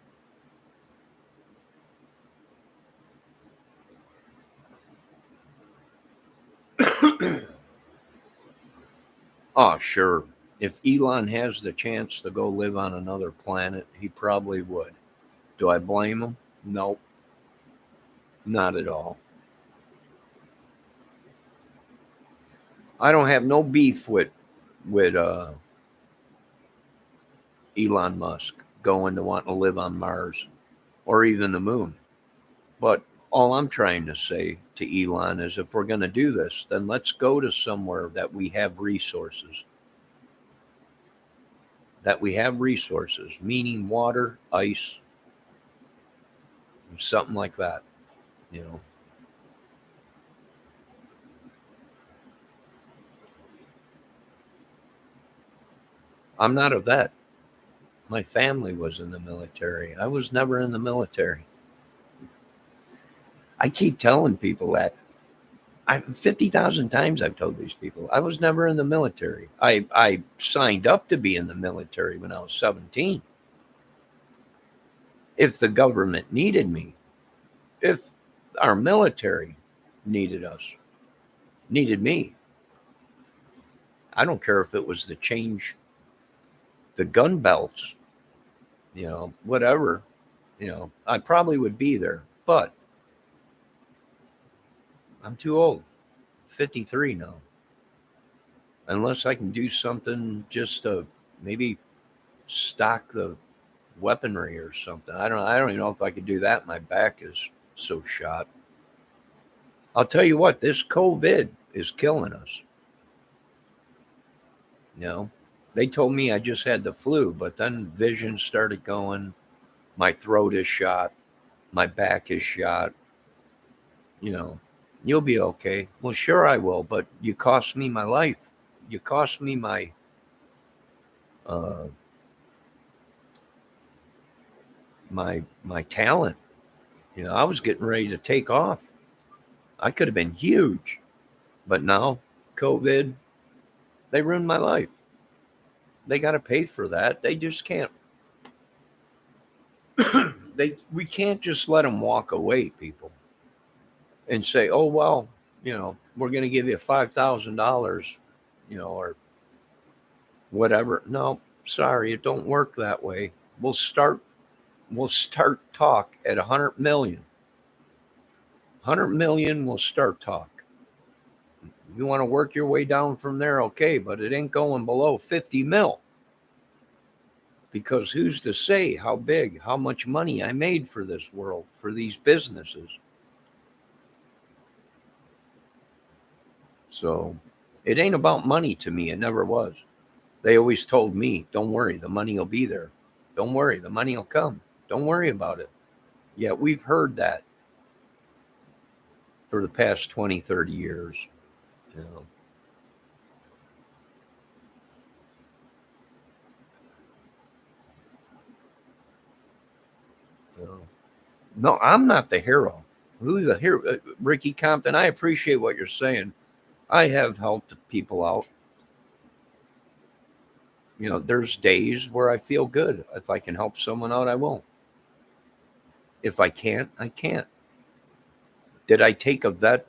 Oh, sure. If Elon has the chance to go live on another planet, he probably would. Do I blame him? Nope, not at all. I don't have no beef with Elon Musk going to want to live on Mars or even the moon. But all I'm trying to say to Elon is if we're going to do this, then let's go to somewhere that we have resources. That we have resources, meaning water, ice, something like that, you know. I'm not a vet. My family was in the military. I was never in the military. I keep telling people that. 50,000 times I've told these people I was never in the military. I signed up to be in the military when I was 17. If the government needed me, if our military needed us, needed me, I don't care if it was to change the gun belts, whatever, I probably would be there. But I'm too old, 53 now. Unless I can do something just to maybe stock the weaponry or something. I don't even know if I could do that. My back is so shot. I'll tell you what, this COVID is killing us. You know, they told me I just had the flu, but then vision started going. My throat is shot. My back is shot. You know, you'll be okay. Well, sure I will, but you cost me my life. You cost me uh, my talent. I was getting ready to take off. I could have been huge, but now COVID, they ruined my life. They got to pay for that. They just can't. We can't just let them walk away, people, and say, "Oh well, we're going to give you $5,000, or whatever." No, sorry, it don't work that way. We'll start talk at 100 million. 100 million will start talk. You want to work your way down from there, okay, but it ain't going below 50 mil. Because who's to say how big, how much money I made for this world, for these businesses? So it ain't about money to me. It never was. They always told me, don't worry, the money will be there. Don't worry, the money will come. Don't worry about it. Yeah, we've heard that for the past 20, 30 years. You know, you know. No, I'm not the hero. Who's the hero? Ricky Compton, I appreciate what you're saying. I have helped people out. There's days where I feel good. If I can help someone out, I won't. If I can't, I can't. Did I take a vet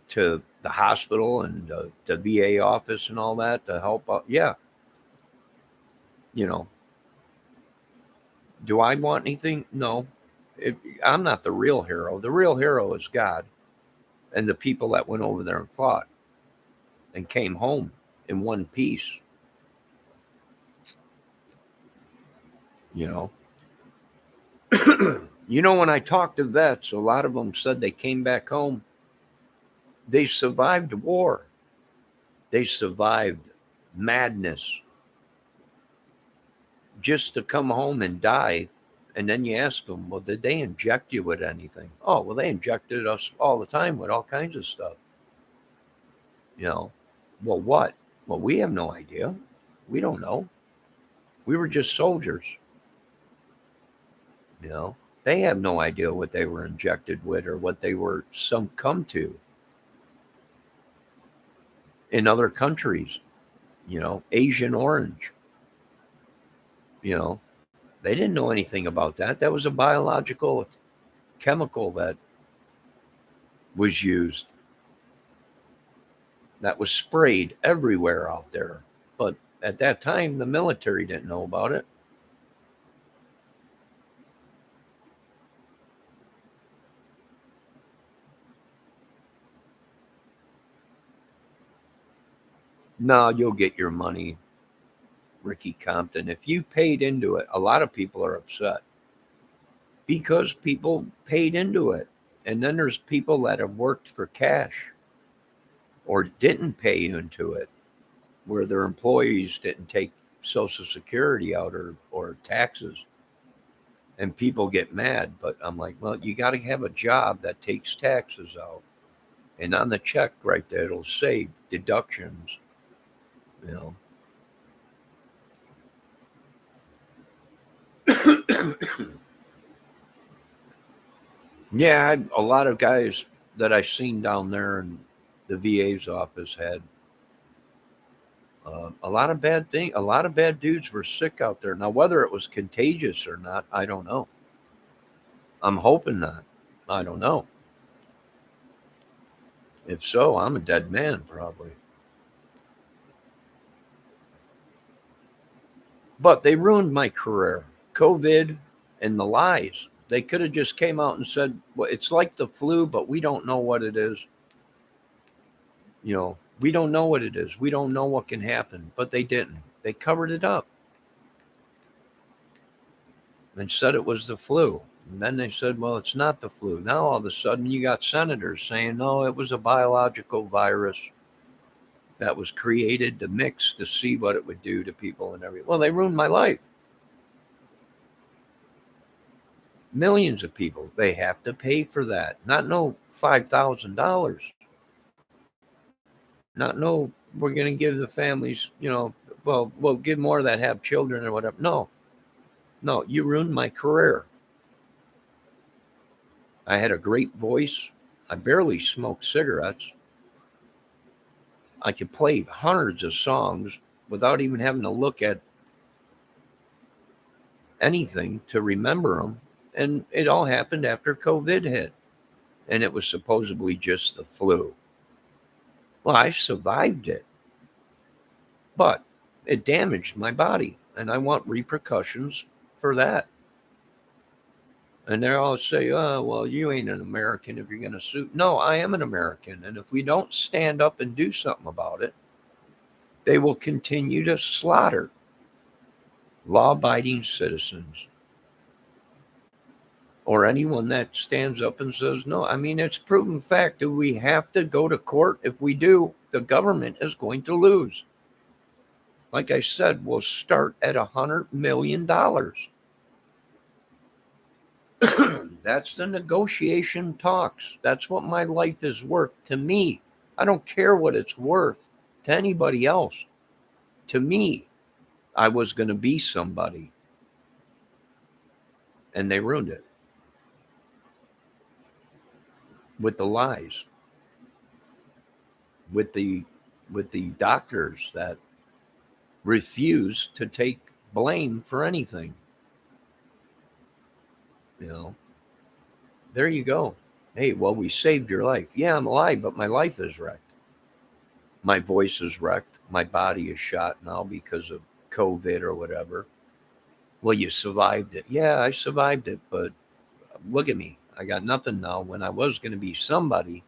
to the hospital and the VA office and all that to help out? Yeah. You know, do I want anything? No. It, I'm not the real hero. The real hero is God and the people that went over there and fought and came home in one piece. You know, when I talked to vets, a lot of them said they came back home. They survived war. They survived madness just to come home and die. And then you ask them, well, did they inject you with anything? Oh, well, they injected us all the time with all kinds of stuff. You know, well, what? Well, we have no idea. We don't know. We were just soldiers. You know, they have no idea what they were injected with or what they were succumb to in other countries. Agent Orange. You know, they didn't know anything about that. That was a biological chemical that was used, that was sprayed everywhere out there. But at that time, the military didn't know about it. No, you'll get your money, Ricky Compton. If you paid into it, a lot of people are upset because people paid into it. And then there's people that have worked for cash or didn't pay into it, where their employees didn't take Social Security out or taxes. And people get mad. But I'm like, well, you got to have a job that takes taxes out. And on the check right there, it'll say deductions, you know. Yeah, a lot of guys that I seen down there in the VA's office had a lot of bad thing. A lot of bad dudes were sick out there. Now, whether it was contagious or not, I don't know. I'm hoping not. I don't know. If so, I'm a dead man probably. But they ruined my career. COVID and the lies. They could have just came out and said, "Well, it's like the flu, but we don't know what it is. We don't know what it is. We don't know what can happen." But they didn't. They covered it up and said it was the flu. And then they said, "Well, it's not the flu." Now all of a sudden you got senators saying, "No, it was a biological virus that was created to mix to see what it would do to people and everything." Well, they ruined my life. Millions of people, they have to pay for that. Not no $5,000. Not no, we're going to give the families, well, we'll give more that have children or whatever. No, no, you ruined my career. I had a great voice. I barely smoked cigarettes. I could play hundreds of songs without even having to look at anything to remember them. And it all happened after COVID hit. And it was supposedly just the flu. Well, I survived it, but it damaged my body. And I want repercussions for that. And they all say, "Oh, well, you ain't an American if you're going to sue." No, I am an American. And if we don't stand up and do something about it, they will continue to slaughter law-abiding citizens or anyone that stands up and says no. I mean, it's proven fact. Do we have to go to court? If we do, the government is going to lose. Like I said, we'll start at $100 million. That's the negotiation talks. That's what my life is worth to me. I don't care what it's worth to anybody else. To me, I was going to be somebody, and they ruined it with the lies, with the doctors that refuse to take blame for anything. There you go. Hey, well, we saved your life. Yeah, I'm alive, but my life is wrecked. My voice is wrecked. My body is shot now because of COVID or whatever. Well, you survived it. Yeah, I survived it, but look at me. I got nothing now. When I was going to be somebody,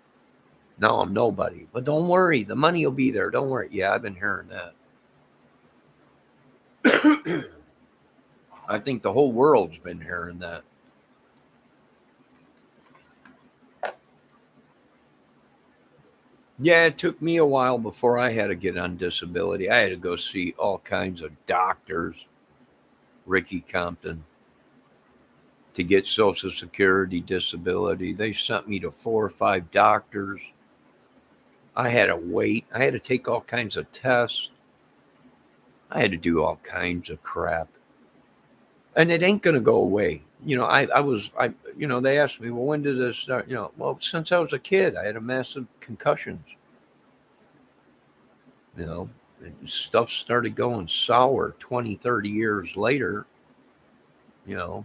now I'm nobody. But don't worry, the money will be there. Don't worry. Yeah, I've been hearing that. I think the whole world's been hearing that. Yeah, it took me a while before I had to get on disability. I had to go see all kinds of doctors, Ricky Compton, to get Social Security disability. They sent me to 4 or 5 doctors. I had to wait. I had to take all kinds of tests. I had to do all kinds of crap. And it ain't going to go away. They asked me, well, when did this start? Well, since I was a kid, I had a massive concussions. Stuff started going sour 20, 30 years later. Uh,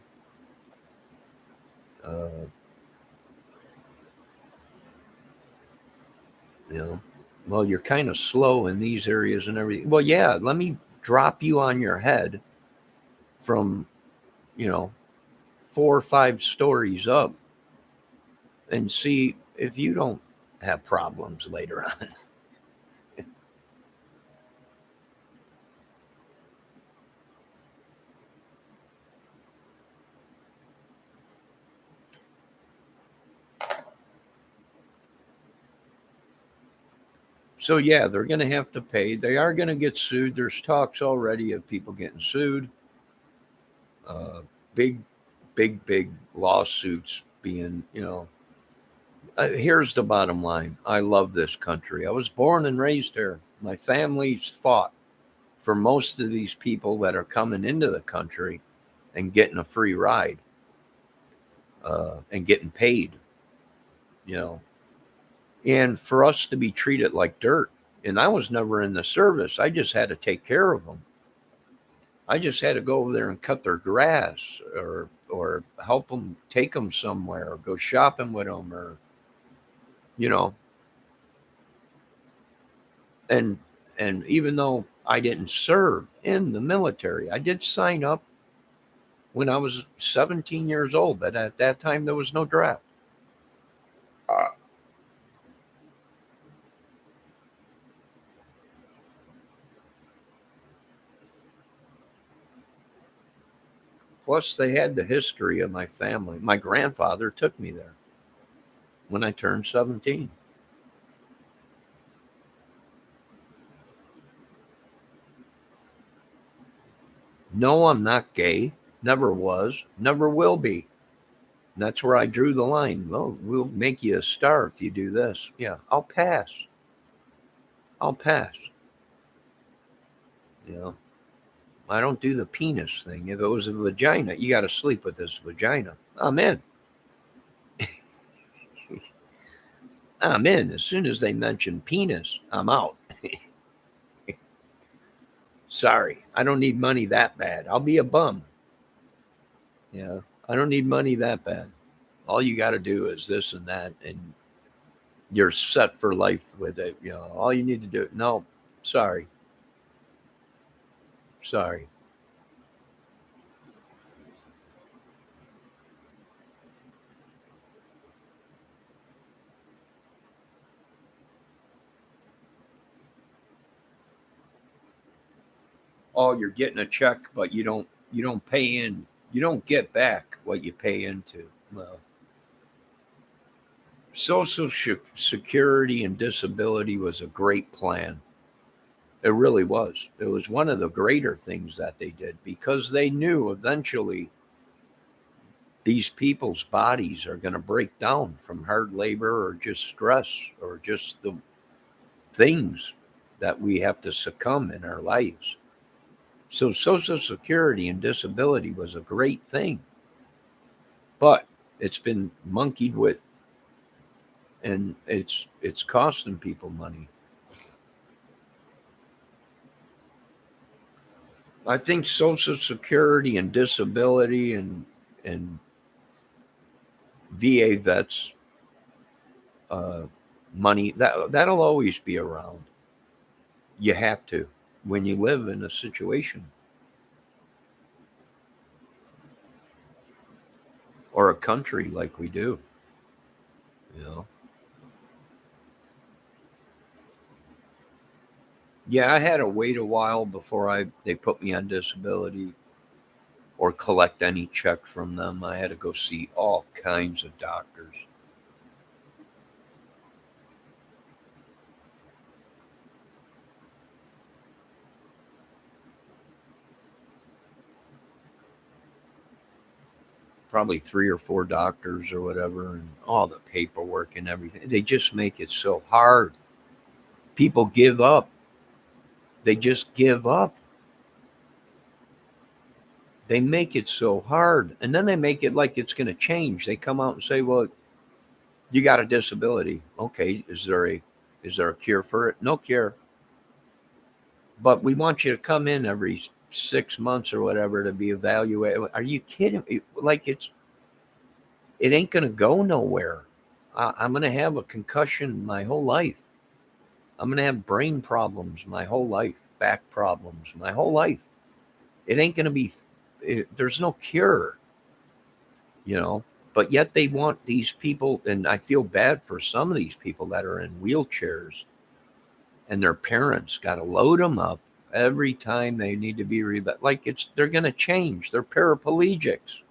well, you're kind of slow in these areas and everything. Well, yeah, let me drop you on your head from, 4 or 5 stories up and see if you don't have problems later on. So, yeah, they're going to have to pay. They are going to get sued. There's talks already of people getting sued. Big, big lawsuits being, here's the bottom line. I love this country. I was born and raised here. My family's fought for most of these people that are coming into the country and getting a free ride and getting paid, you know. And for us to be treated like dirt, and I was never in the service. I just had to take care of them. I just had to go over there and cut their grass, or help them, take them somewhere, or go shopping with them, or you know. And even though I didn't serve in the military, I did sign up when I was 17 years old. But at that time, there was no draft. Plus, they had the history of my family. My grandfather took me there when I turned 17. No, I'm not gay. Never was. Never will be. And that's where I drew the line. Well, we'll make you a star if you do this. Yeah, I'll pass. I'll pass. You know, I don't do the penis thing. If it was a vagina, you got to sleep with this vagina. I'm in. I'm in. As soon as they mention penis, I'm out. Sorry, I don't need money that bad. I'll be a bum. Yeah, I don't need money that bad. All you got to do is this and that, and you're set for life with it. You know, all you need to do. No, sorry, sorry. Oh, you're getting a check, but you don't pay in. You don't get back what you pay into. Well, Social Security and disability was a great plan. It really was. It was one of the greater things that they did because they knew eventually these people's bodies are going to break down from hard labor or just stress or just the things that we have to succumb in our lives. So Social Security and disability was a great thing, but it's been monkeyed with, and it's costing people money. I think Social Security and disability and VA vets uh, money that'll always be around. You have to when you live in a situation or a country like we do. You know. Yeah, I had to wait a while before I they put me on disability or collect any check from them. I had to go see all kinds of doctors. Probably three or four doctors or whatever, and all the paperwork and everything. They just make it so hard. People give up. They just give up. They make it so hard. And then they make it like it's going to change. They come out and say, "Well, you got a disability. Okay, is there a cure for it? No cure. But we want you to come in every 6 months or whatever to be evaluated." Are you kidding me? Like it ain't going to go nowhere. I'm going to have a concussion my whole life. I'm going to have brain problems my whole life, back problems my whole life. It ain't going to be, there's no cure, you know. But yet they want these people, and I feel bad for some of these people that are in wheelchairs and their parents got to load them up every time they need to be like they're going to change. They're paraplegics.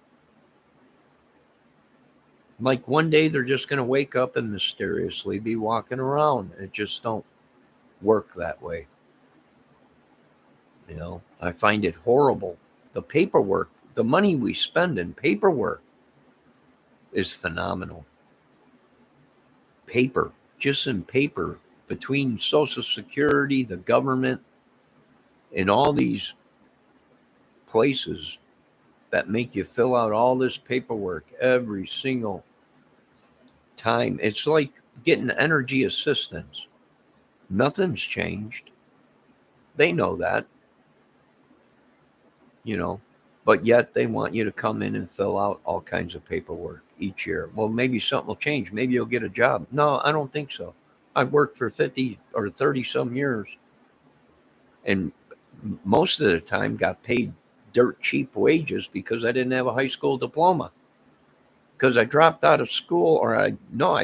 Like one day they're just going to wake up and mysteriously be walking around. It just don't work that way. You know, I find it horrible. The paperwork, the money we spend in paperwork is phenomenal. Paper, just in paper, between Social Security, the government, and all these places, that make you fill out all this paperwork every single time. It's like getting energy assistance. Nothing's changed. They know that, you know, but yet they want you to come in and fill out all kinds of paperwork each year. Well, maybe something will change. Maybe you'll get a job. No, I don't think so. I've worked for 50 or 30 some years, and most of the time got paid dirt cheap wages because I didn't have a high school diploma. Because I dropped out of school, or I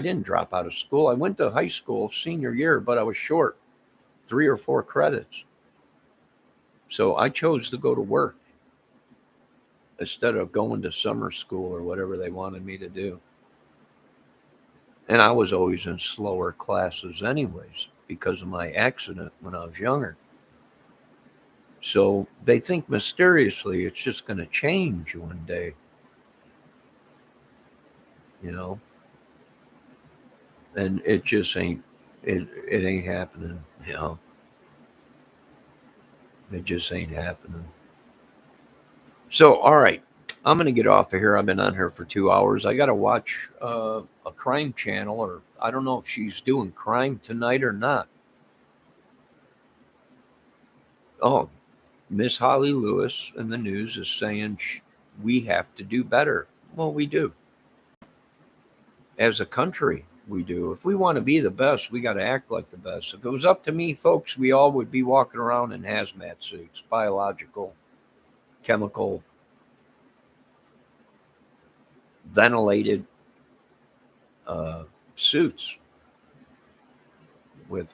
didn't drop out of school. I went to high school senior year, but I was short 3 or 4 credits. So I chose to go to work instead of going to summer school or whatever they wanted me to do. And I was always in slower classes, anyways, because of my accident when I was younger. So they think mysteriously it's just going to change one day, you know, and it just ain't. It ain't happening, you know. It just ain't happening. So, all right, I'm going to get off of here. I've been on here for 2 hours. I got to watch a crime channel, or I don't know if she's doing crime tonight or not. Oh, Miss Holly Lewis in the news is saying we have to do better. Well, we do. As a country, we do. If we want to be the best, we got to act like the best. If it was up to me, folks, we all would be walking around in hazmat suits, biological, chemical, ventilated uh, suits with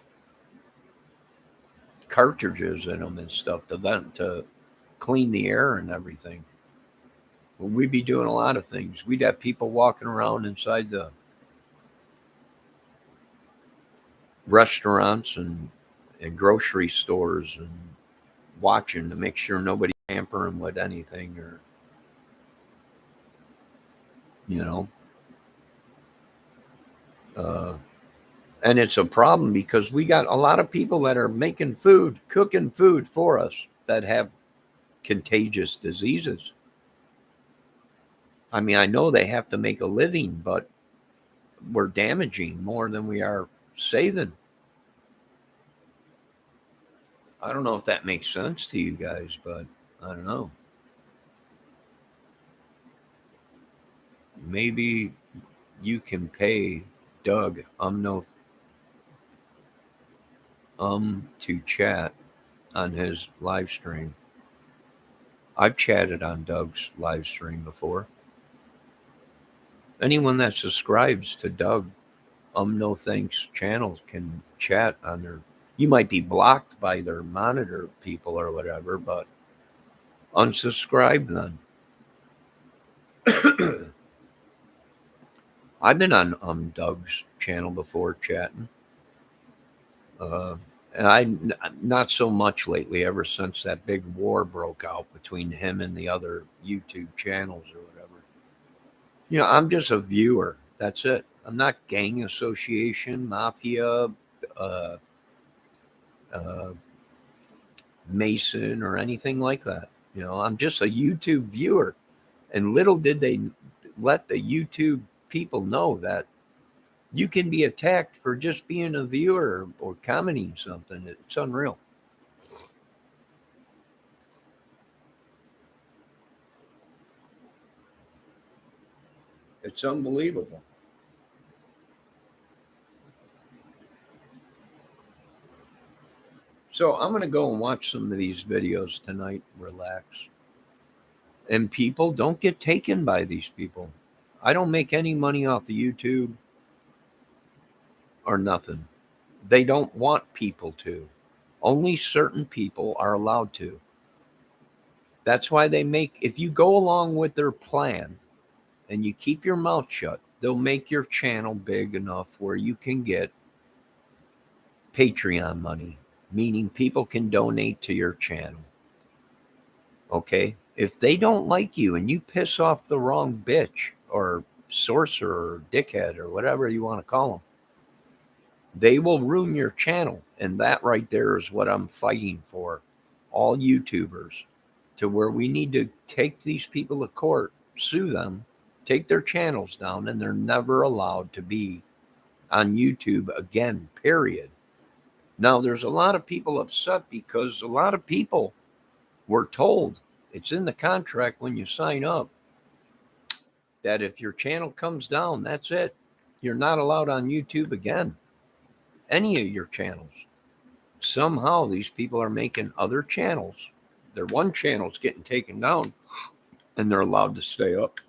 cartridges in them and stuff to clean the air and everything. Well, we'd be doing a lot of things. We'd have people walking around inside the restaurants and grocery stores and watching to make sure nobody's tampering with anything, or you know. Uh, and it's a problem because we got a lot of people that are making food, cooking food for us that have contagious diseases. I mean, I know they have to make a living, but we're damaging more than we are saving. I don't know if that makes sense to you guys, but I don't know. Maybe you can pay Doug to chat on his live stream. I've chatted on Doug's live stream before. Anyone that subscribes to Doug No Thanks channel can chat on their. You might be blocked by their monitor people or whatever, but unsubscribe then. I've been on Doug's channel before chatting. Uh, and not so much lately, ever since that big war broke out between him and the other YouTube channels or whatever. You know, I'm just a viewer. That's it. I'm not gang association, mafia, uh, uh, Mason, or anything like that. You know, I'm just a YouTube viewer. And little did they let the YouTube people know that you can be attacked for just being a viewer or commenting something. It's unreal. It's unbelievable. So I'm going to go and watch some of these videos tonight, relax. And people, don't get taken by these people. I don't make any money off of YouTube or nothing. They don't want people to. Only certain people are allowed to. That's why they make, if you go along with their plan and you keep your mouth shut, they'll make your channel big enough where you can get Patreon money, meaning people can donate to your channel. Okay? If they don't like you and you piss off the wrong bitch or sorcerer or dickhead or whatever you want to call them, they will ruin your channel. And that right there is what I'm fighting for. All YouTubers. to where we need to take these people to court, sue them, take their channels down, and they're never allowed to be on YouTube again, period. Now, there's a lot of people upset because a lot of people were told, it's in the contract when you sign up, that if your channel comes down, that's it. You're not allowed on YouTube again, any of your channels. Somehow these people are making other channels. Their one channel's getting taken down and they're allowed to stay up.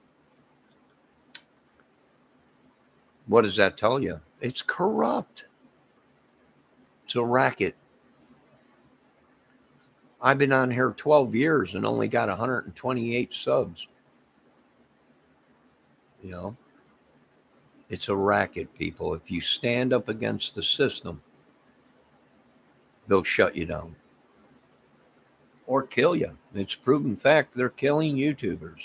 What does that tell you? It's corrupt. It's a racket. I've been on here 12 years and only got 128 subs. You know, it's a racket, people. If you stand up against the system, they'll shut you down or kill you. It's proven fact they're killing YouTubers.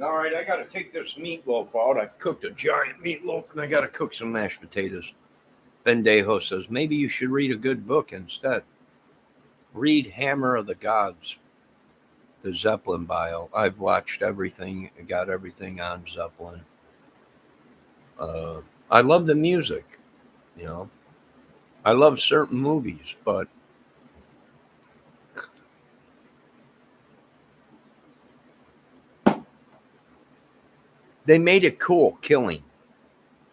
All right, I got to take this meatloaf out. I cooked a giant meatloaf and I got to cook some mashed potatoes. Bendejo says, maybe you should read a good book instead. Read Hammer of the Gods, the Zeppelin bio. I've watched everything, got everything on Zeppelin. I love the music, you know. I love certain movies, but they made it cool killing.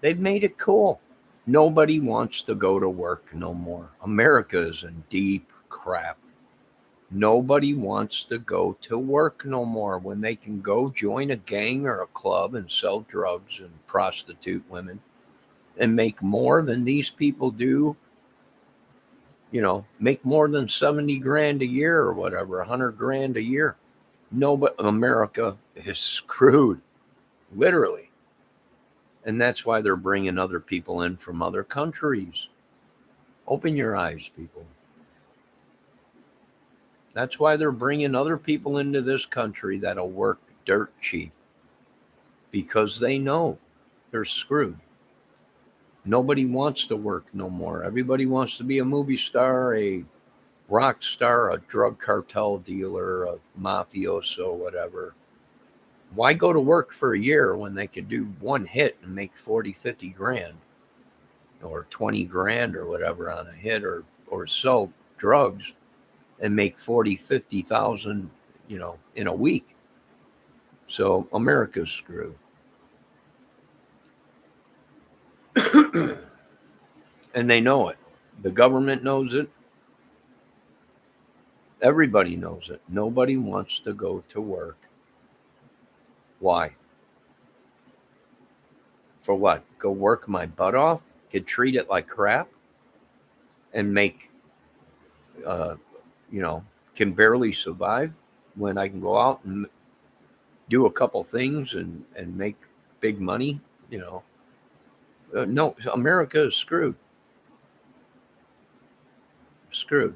They've made it cool. Nobody wants to go to work no more. America is in deep crap. Nobody wants to go to work no more when they can go join a gang or a club and sell drugs and prostitute women and make more than these people do. You know, make more than 70 grand a year or whatever, 100 grand a year. Nobody, America is screwed, literally. And that's why they're bringing other people in from other countries. Open your eyes, people. That's why they're bringing other people into this country that'll work dirt cheap, because they know they're screwed. Nobody wants to work no more. Everybody wants to be a movie star, a rock star, a drug cartel dealer, a mafioso, whatever. Why go to work for a year when they could do one hit and make 40, 50 grand or 20 grand or whatever on a hit, or sell drugs and make 40, 50,000, you know, in a week. So America's screwed. And they know it. The government knows it. Everybody knows it. Nobody wants to go to work. Why? For what? Go work my butt off? Get treated like crap? And make, you know, can barely survive when I can go out and do a couple things and make big money, you know? No, America is screwed. Screwed.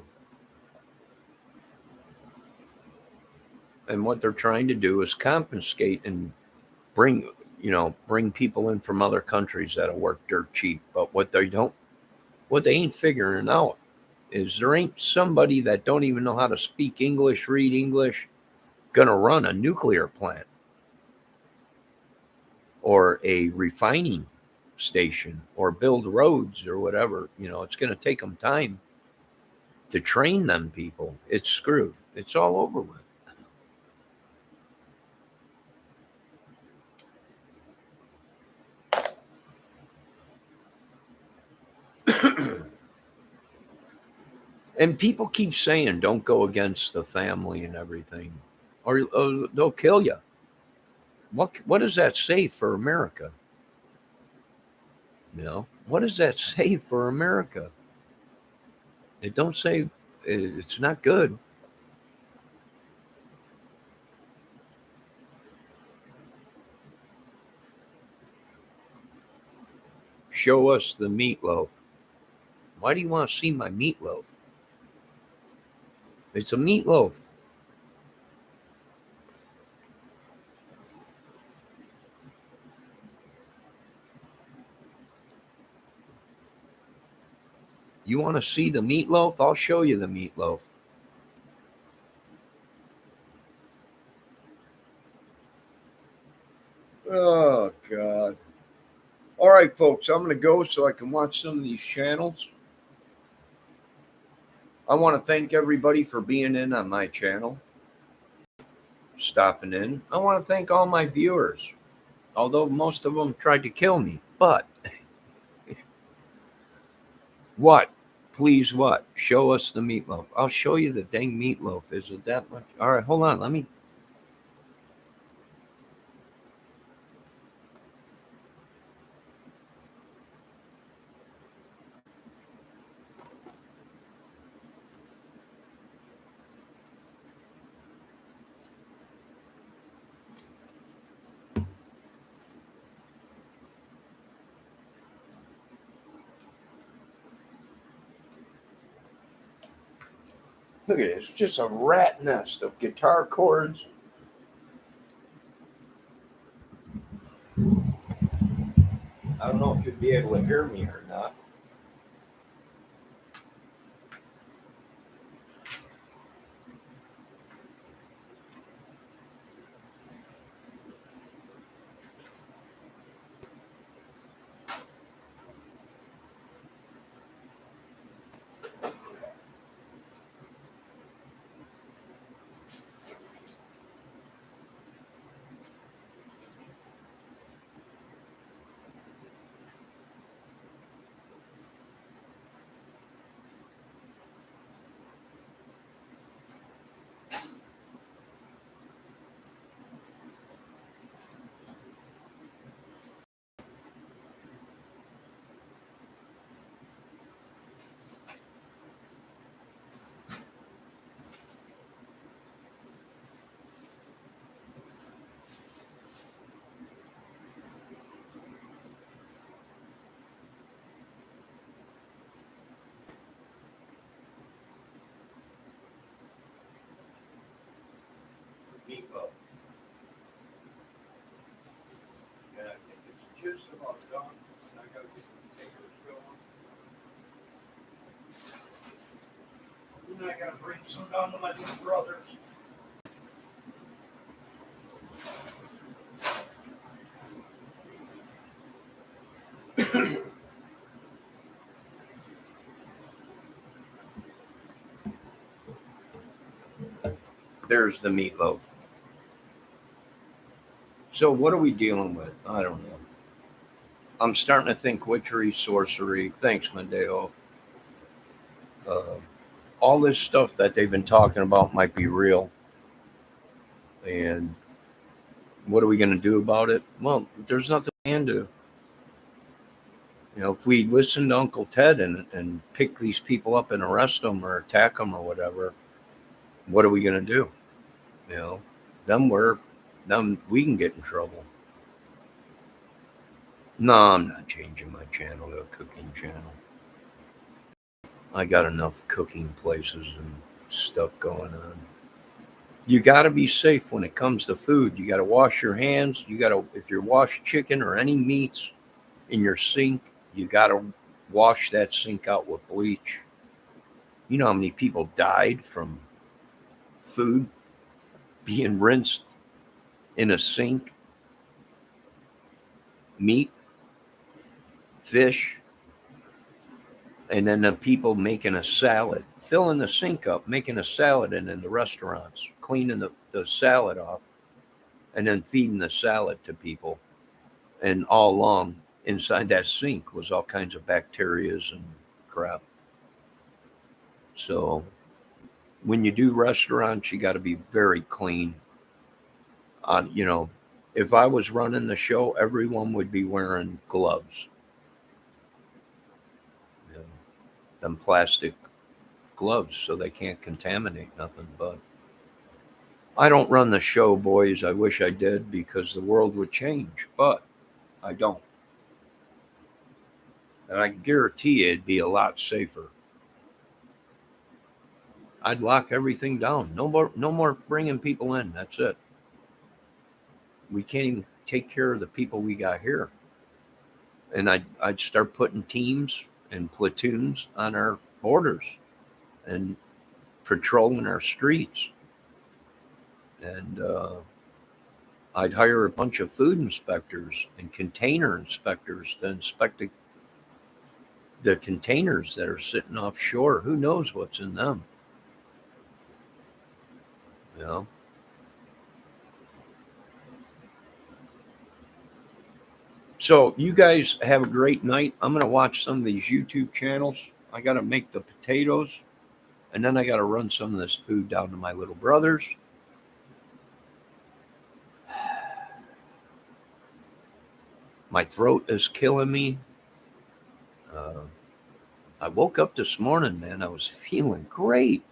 And what they're trying to do is confiscate and bring people in from other countries that'll work dirt cheap. But what they ain't figuring out is there ain't somebody that don't even know how to speak English, read English, gonna run a nuclear plant or a refining station or build roads or whatever. You know, it's gonna take them time to train them people. It's screwed. It's all over with. And people keep saying, don't go against the family and everything. or they'll kill you. What does that say for America? What does that say for America? It don't say it's not good. Show us the meatloaf. Why do you want to see my meatloaf? It's a meatloaf. You want to see the meatloaf? I'll show you the meatloaf. Oh, God. All right, folks, I'm going to go so I can watch some of these channels. I want to thank everybody for being in on my channel, stopping in. I want to thank all my viewers, although most of them tried to kill me. But what? Please, what? Show us the meatloaf. I'll show you the dang meatloaf. Is it that much? All right, hold on. Let me. Look at this. Just a rat nest of guitar chords. I don't know if you'd be able to hear me or not. Meatloaf. And I think it's just about done. I gotta get the potatoes going. And I gotta bring some down to my little brothers. There's the meatloaf. So what are we dealing with? I don't know. I'm starting to think witchery, sorcery. Thanks, Mandeo. Uh, all this stuff that they've been talking about might be real. And what are we going to do about it? Well, there's nothing we can do. If we listen to Uncle Ted and pick these people up and arrest them or attack them or whatever, what are we going to do? You know, then we can get in trouble. No, I'm not changing my channel to a cooking channel. I got enough cooking places and stuff going on. You got to be safe when it comes to food. You got to wash your hands. If you're wash chicken or any meats in your sink, you got to wash that sink out with bleach. You know how many people died from food being rinsed in a sink? Meat, fish, and then the people making a salad, filling the sink up, making a salad, and in the restaurants, cleaning the salad off, and then feeding the salad to people. And all along inside that sink was all kinds of bacterias and crap. So when you do restaurants, you got to be very clean. You know, if I was running the show, everyone would be wearing gloves, you know, them plastic gloves, so they can't contaminate nothing. But I don't run the show, boys. I wish I did because the world would change, but I don't. And I guarantee you it'd be a lot safer. I'd lock everything down. No more bringing people in. That's it. We can't even take care of the people we got here. And I'd start putting teams and platoons on our borders and patrolling our streets. And I'd hire a bunch of food inspectors and container inspectors to inspect the containers that are sitting offshore. Who knows what's in them? You know. So you guys have a great night. I'm gonna watch some of these YouTube channels. I gotta make the potatoes, and then I gotta run some of this food down to my little brothers. My throat is killing me. Uh, I woke up this morning, man. I was feeling great.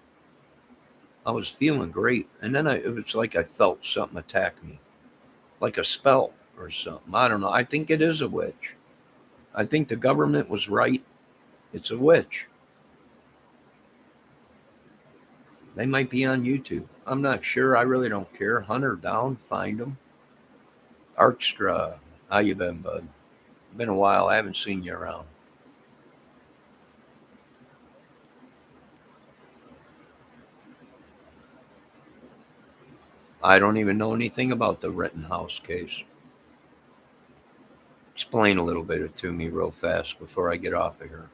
I was feeling great, and then it was like I felt something attack me, like a spell or something. I don't know. I think it is a witch. I think the government was right. It's a witch. They might be on YouTube. I'm not sure. I really don't care. Hunt her down, find them. Arkstra, how you been, bud? Been a while. I haven't seen you around. I don't even know anything about the Rittenhouse case. Explain a little bit to me real fast before I get off of here.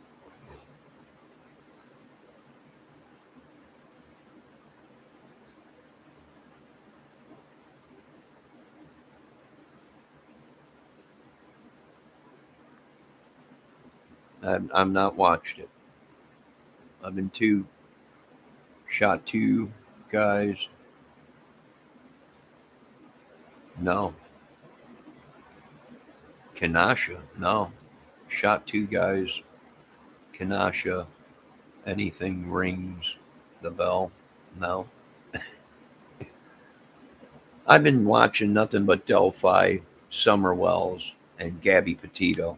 I'm not watched it. I've been shot two guys. No. Kenosha. No. Shot two guys. Kenosha. Anything rings the bell? No. I've been watching nothing but Delphi, Summer Wells, and Gabby Petito.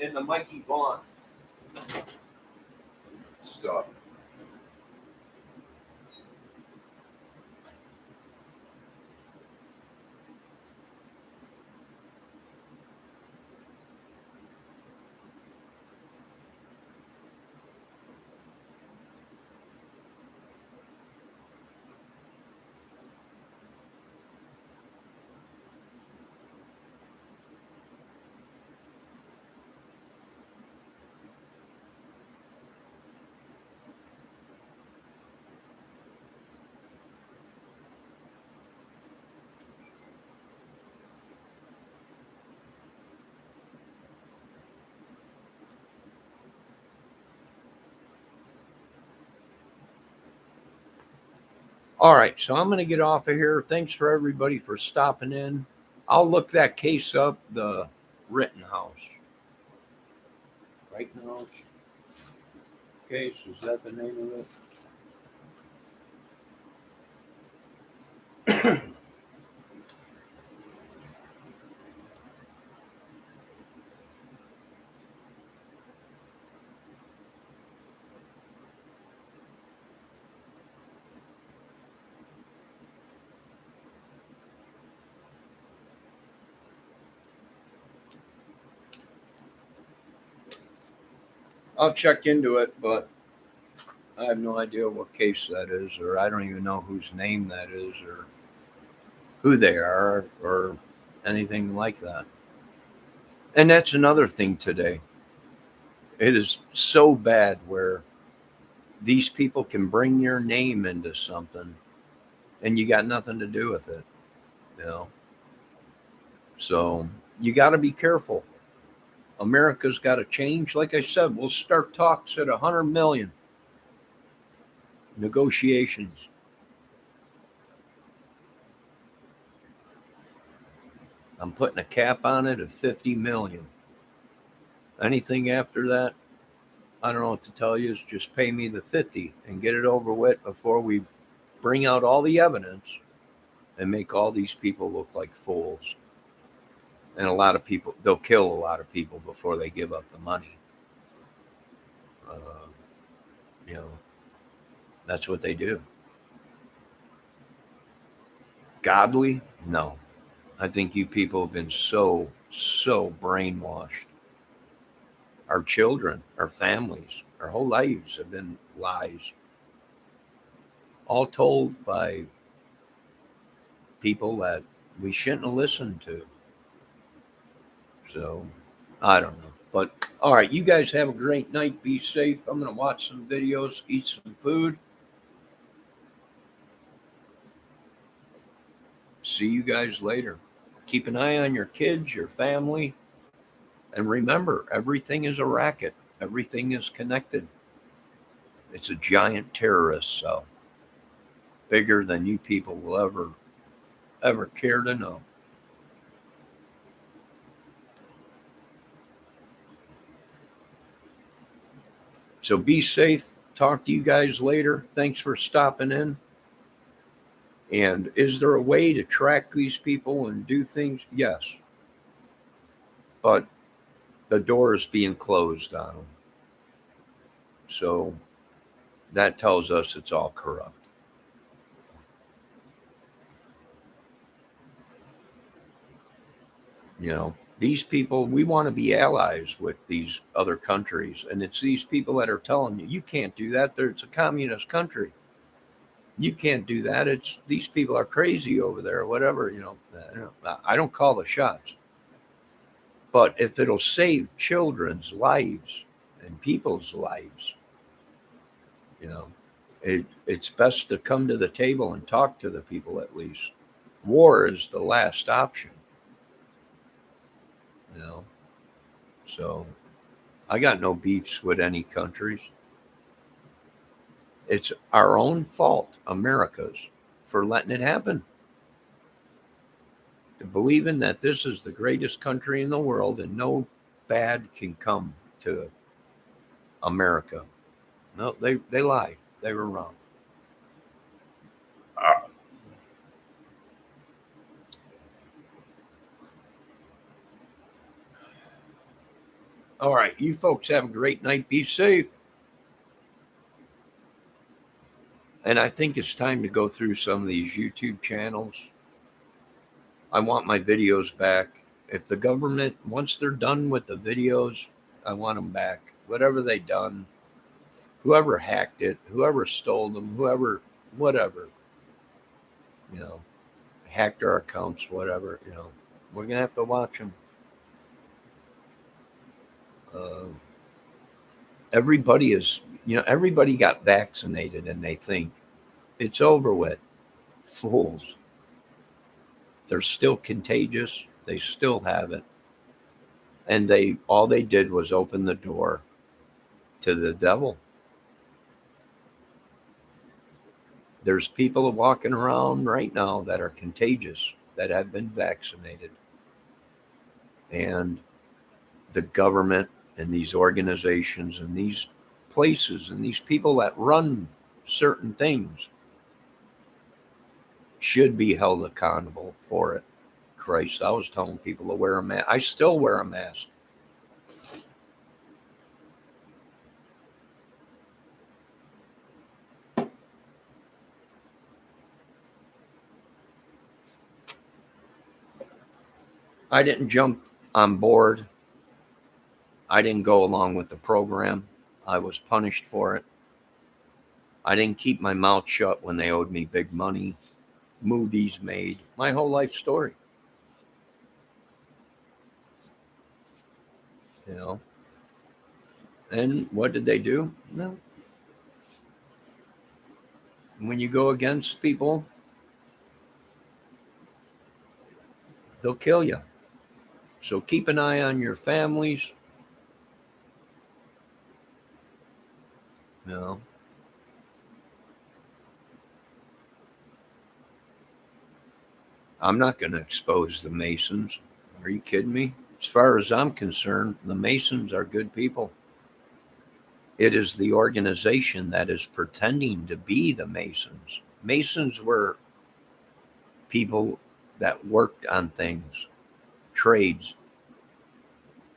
And the Mikey Vaughn stuff. All right, so I'm going to get off of here. Thanks for everybody for stopping in. I'll look that case up, the Rittenhouse. Right now, case, is that the name of it? I'll check into it, but I have no idea what case that is, or I don't even know whose name that is, or who they are, or anything like that. And that's another thing today. It is so bad where these people can bring your name into something and you got nothing to do with it, you know. So you got to be careful. America's got to change. Like I said, we'll start talks at 100 million. negotiations. I'm putting a cap on it of 50 million. Anything after that, I don't know what to tell you. Is just pay me the 50 and get it over with before we bring out all the evidence and make all these people look like fools. And a lot of people, they'll kill a lot of people before they give up the money. Uh, you know, that's what they do. Godly? No. I think you people have been so brainwashed. Our children, our families, our whole lives have been lies, all told by people that we shouldn't have listened to. So, I don't know. But, all right, you guys have a great night. Be safe. I'm going to watch some videos, eat some food. See you guys later. Keep an eye on your kids, your family. And remember, everything is a racket. Everything is connected. It's a giant terrorist cell, bigger than you people will ever care to know. So be safe. Talk to you guys later. Thanks for stopping in. And is there a way to track these people and do things? Yes. But the door is being closed on them. So that tells us it's all corrupt. You know, these people, we want to be allies with these other countries. And it's these people that are telling you, you can't do that. It's a communist country. You can't do that. It's these people are crazy over there, or whatever. I don't call the shots. But if it'll save children's lives and people's lives, you know, it's best to come to the table and talk to the people at least. War is the last option, you know. So I got no beefs with any countries. It's our own fault, America's, for letting it happen. Believing that this is the greatest country in the world and no bad can come to America. No, they lied. They were wrong. All right, you folks have a great night. Be safe. And I think it's time to go through some of these YouTube channels. I want my videos back. If the government, once they're done with the videos, I want them back. Whatever they done, whoever hacked it, whoever stole them, whoever, whatever, you know, hacked our accounts, whatever, you know, we're going to have to watch them. Everybody is, everybody got vaccinated and they think it's over with. Fools. They're still contagious. They still have it. And all they did was open the door to the devil. There's people walking around right now that are contagious, that have been vaccinated. And the government and these organizations and these places and these people that run certain things should be held accountable for it. Christ, I was telling people to wear a mask. I still wear a mask. I didn't jump on board. I didn't go along with the program. I was punished for it. I didn't keep my mouth shut when they owed me big money. Movies made. My whole life story. You know. And what did they do? No. When you go against people, they'll kill you. So keep an eye on your families. You know. I'm not going to expose the Masons. Are you kidding me? As far as I'm concerned, the Masons are good people. It is the organization that is pretending to be the Masons. Masons were people that worked on things, trades.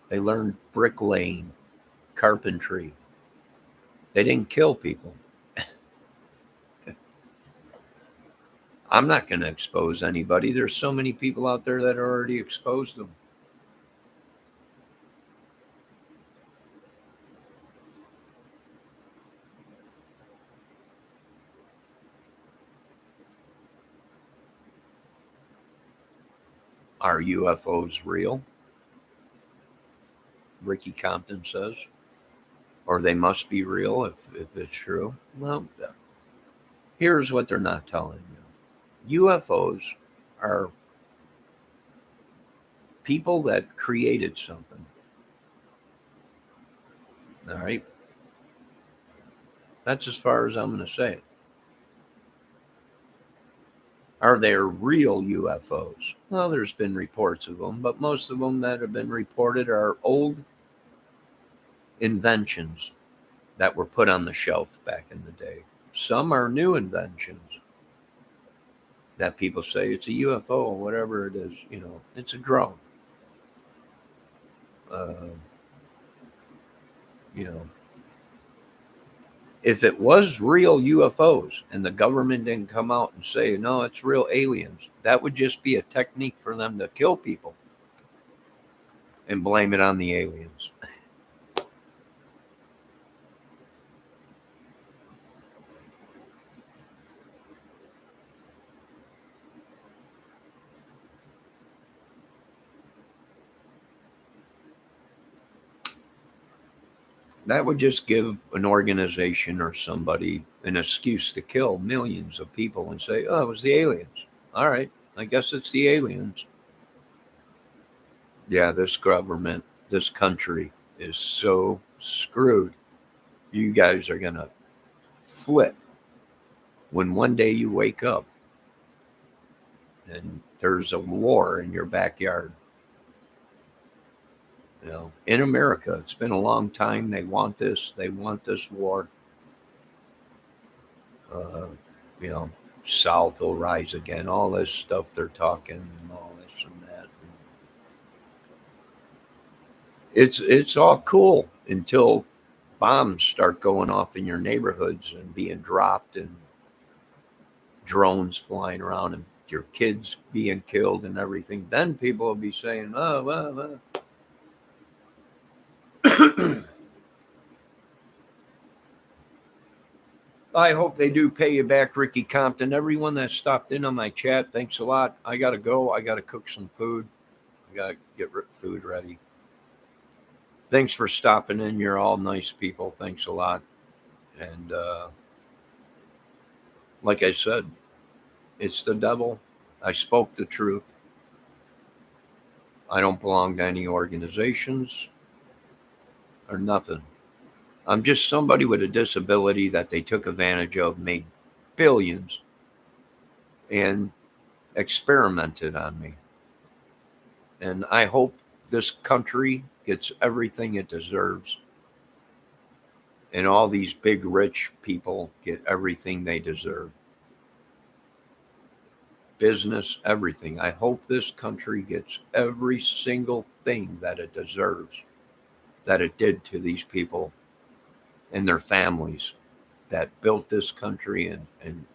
They learned bricklaying, carpentry. They didn't kill people. I'm not going to expose anybody. There's so many people out there that already exposed them. Are UFOs real? Ricky Compton says. Or they must be real if it's true. Well, here's what they're not telling you. UFOs are people that created something. All right? That's as far as I'm going to say it. Are there real UFOs? Well, there's been reports of them, but most of them that have been reported are old inventions that were put on the shelf back in the day. Some are new inventions that people say it's a UFO or whatever it is. It's a drone. Uh, you know, if it was real UFOs and the government didn't come out and say, no, it's real aliens, that would just be a technique for them to kill people and blame it on the aliens. That would just give an organization or somebody an excuse to kill millions of people and say, oh, it was the aliens. All right, I guess it's the aliens. Yeah, this government, this country is so screwed. You guys are going to flip when one day you wake up and there's a war in your backyard. In America, it's been a long time. They want this. They want this war. Uh, you know, South will rise again. All this stuff they're talking, and all this and that. It's all cool until bombs start going off in your neighborhoods and being dropped, and drones flying around, and your kids being killed and everything. Then people will be saying, "Oh, well." I hope they do pay you back, Ricky Compton. Everyone that stopped in on my chat, thanks a lot. I got to go. I got to cook some food. I got to get food ready. Thanks for stopping in. You're all nice people. Thanks a lot. And like I said, it's the devil. I spoke the truth. I don't belong to any organizations or nothing. I'm just somebody with a disability that they took advantage of, made billions, and experimented on me. And I hope this country gets everything it deserves. And all these big rich people get everything they deserve. Business, everything. I hope this country gets every single thing that it deserves, that it did to these people and their families that built this country and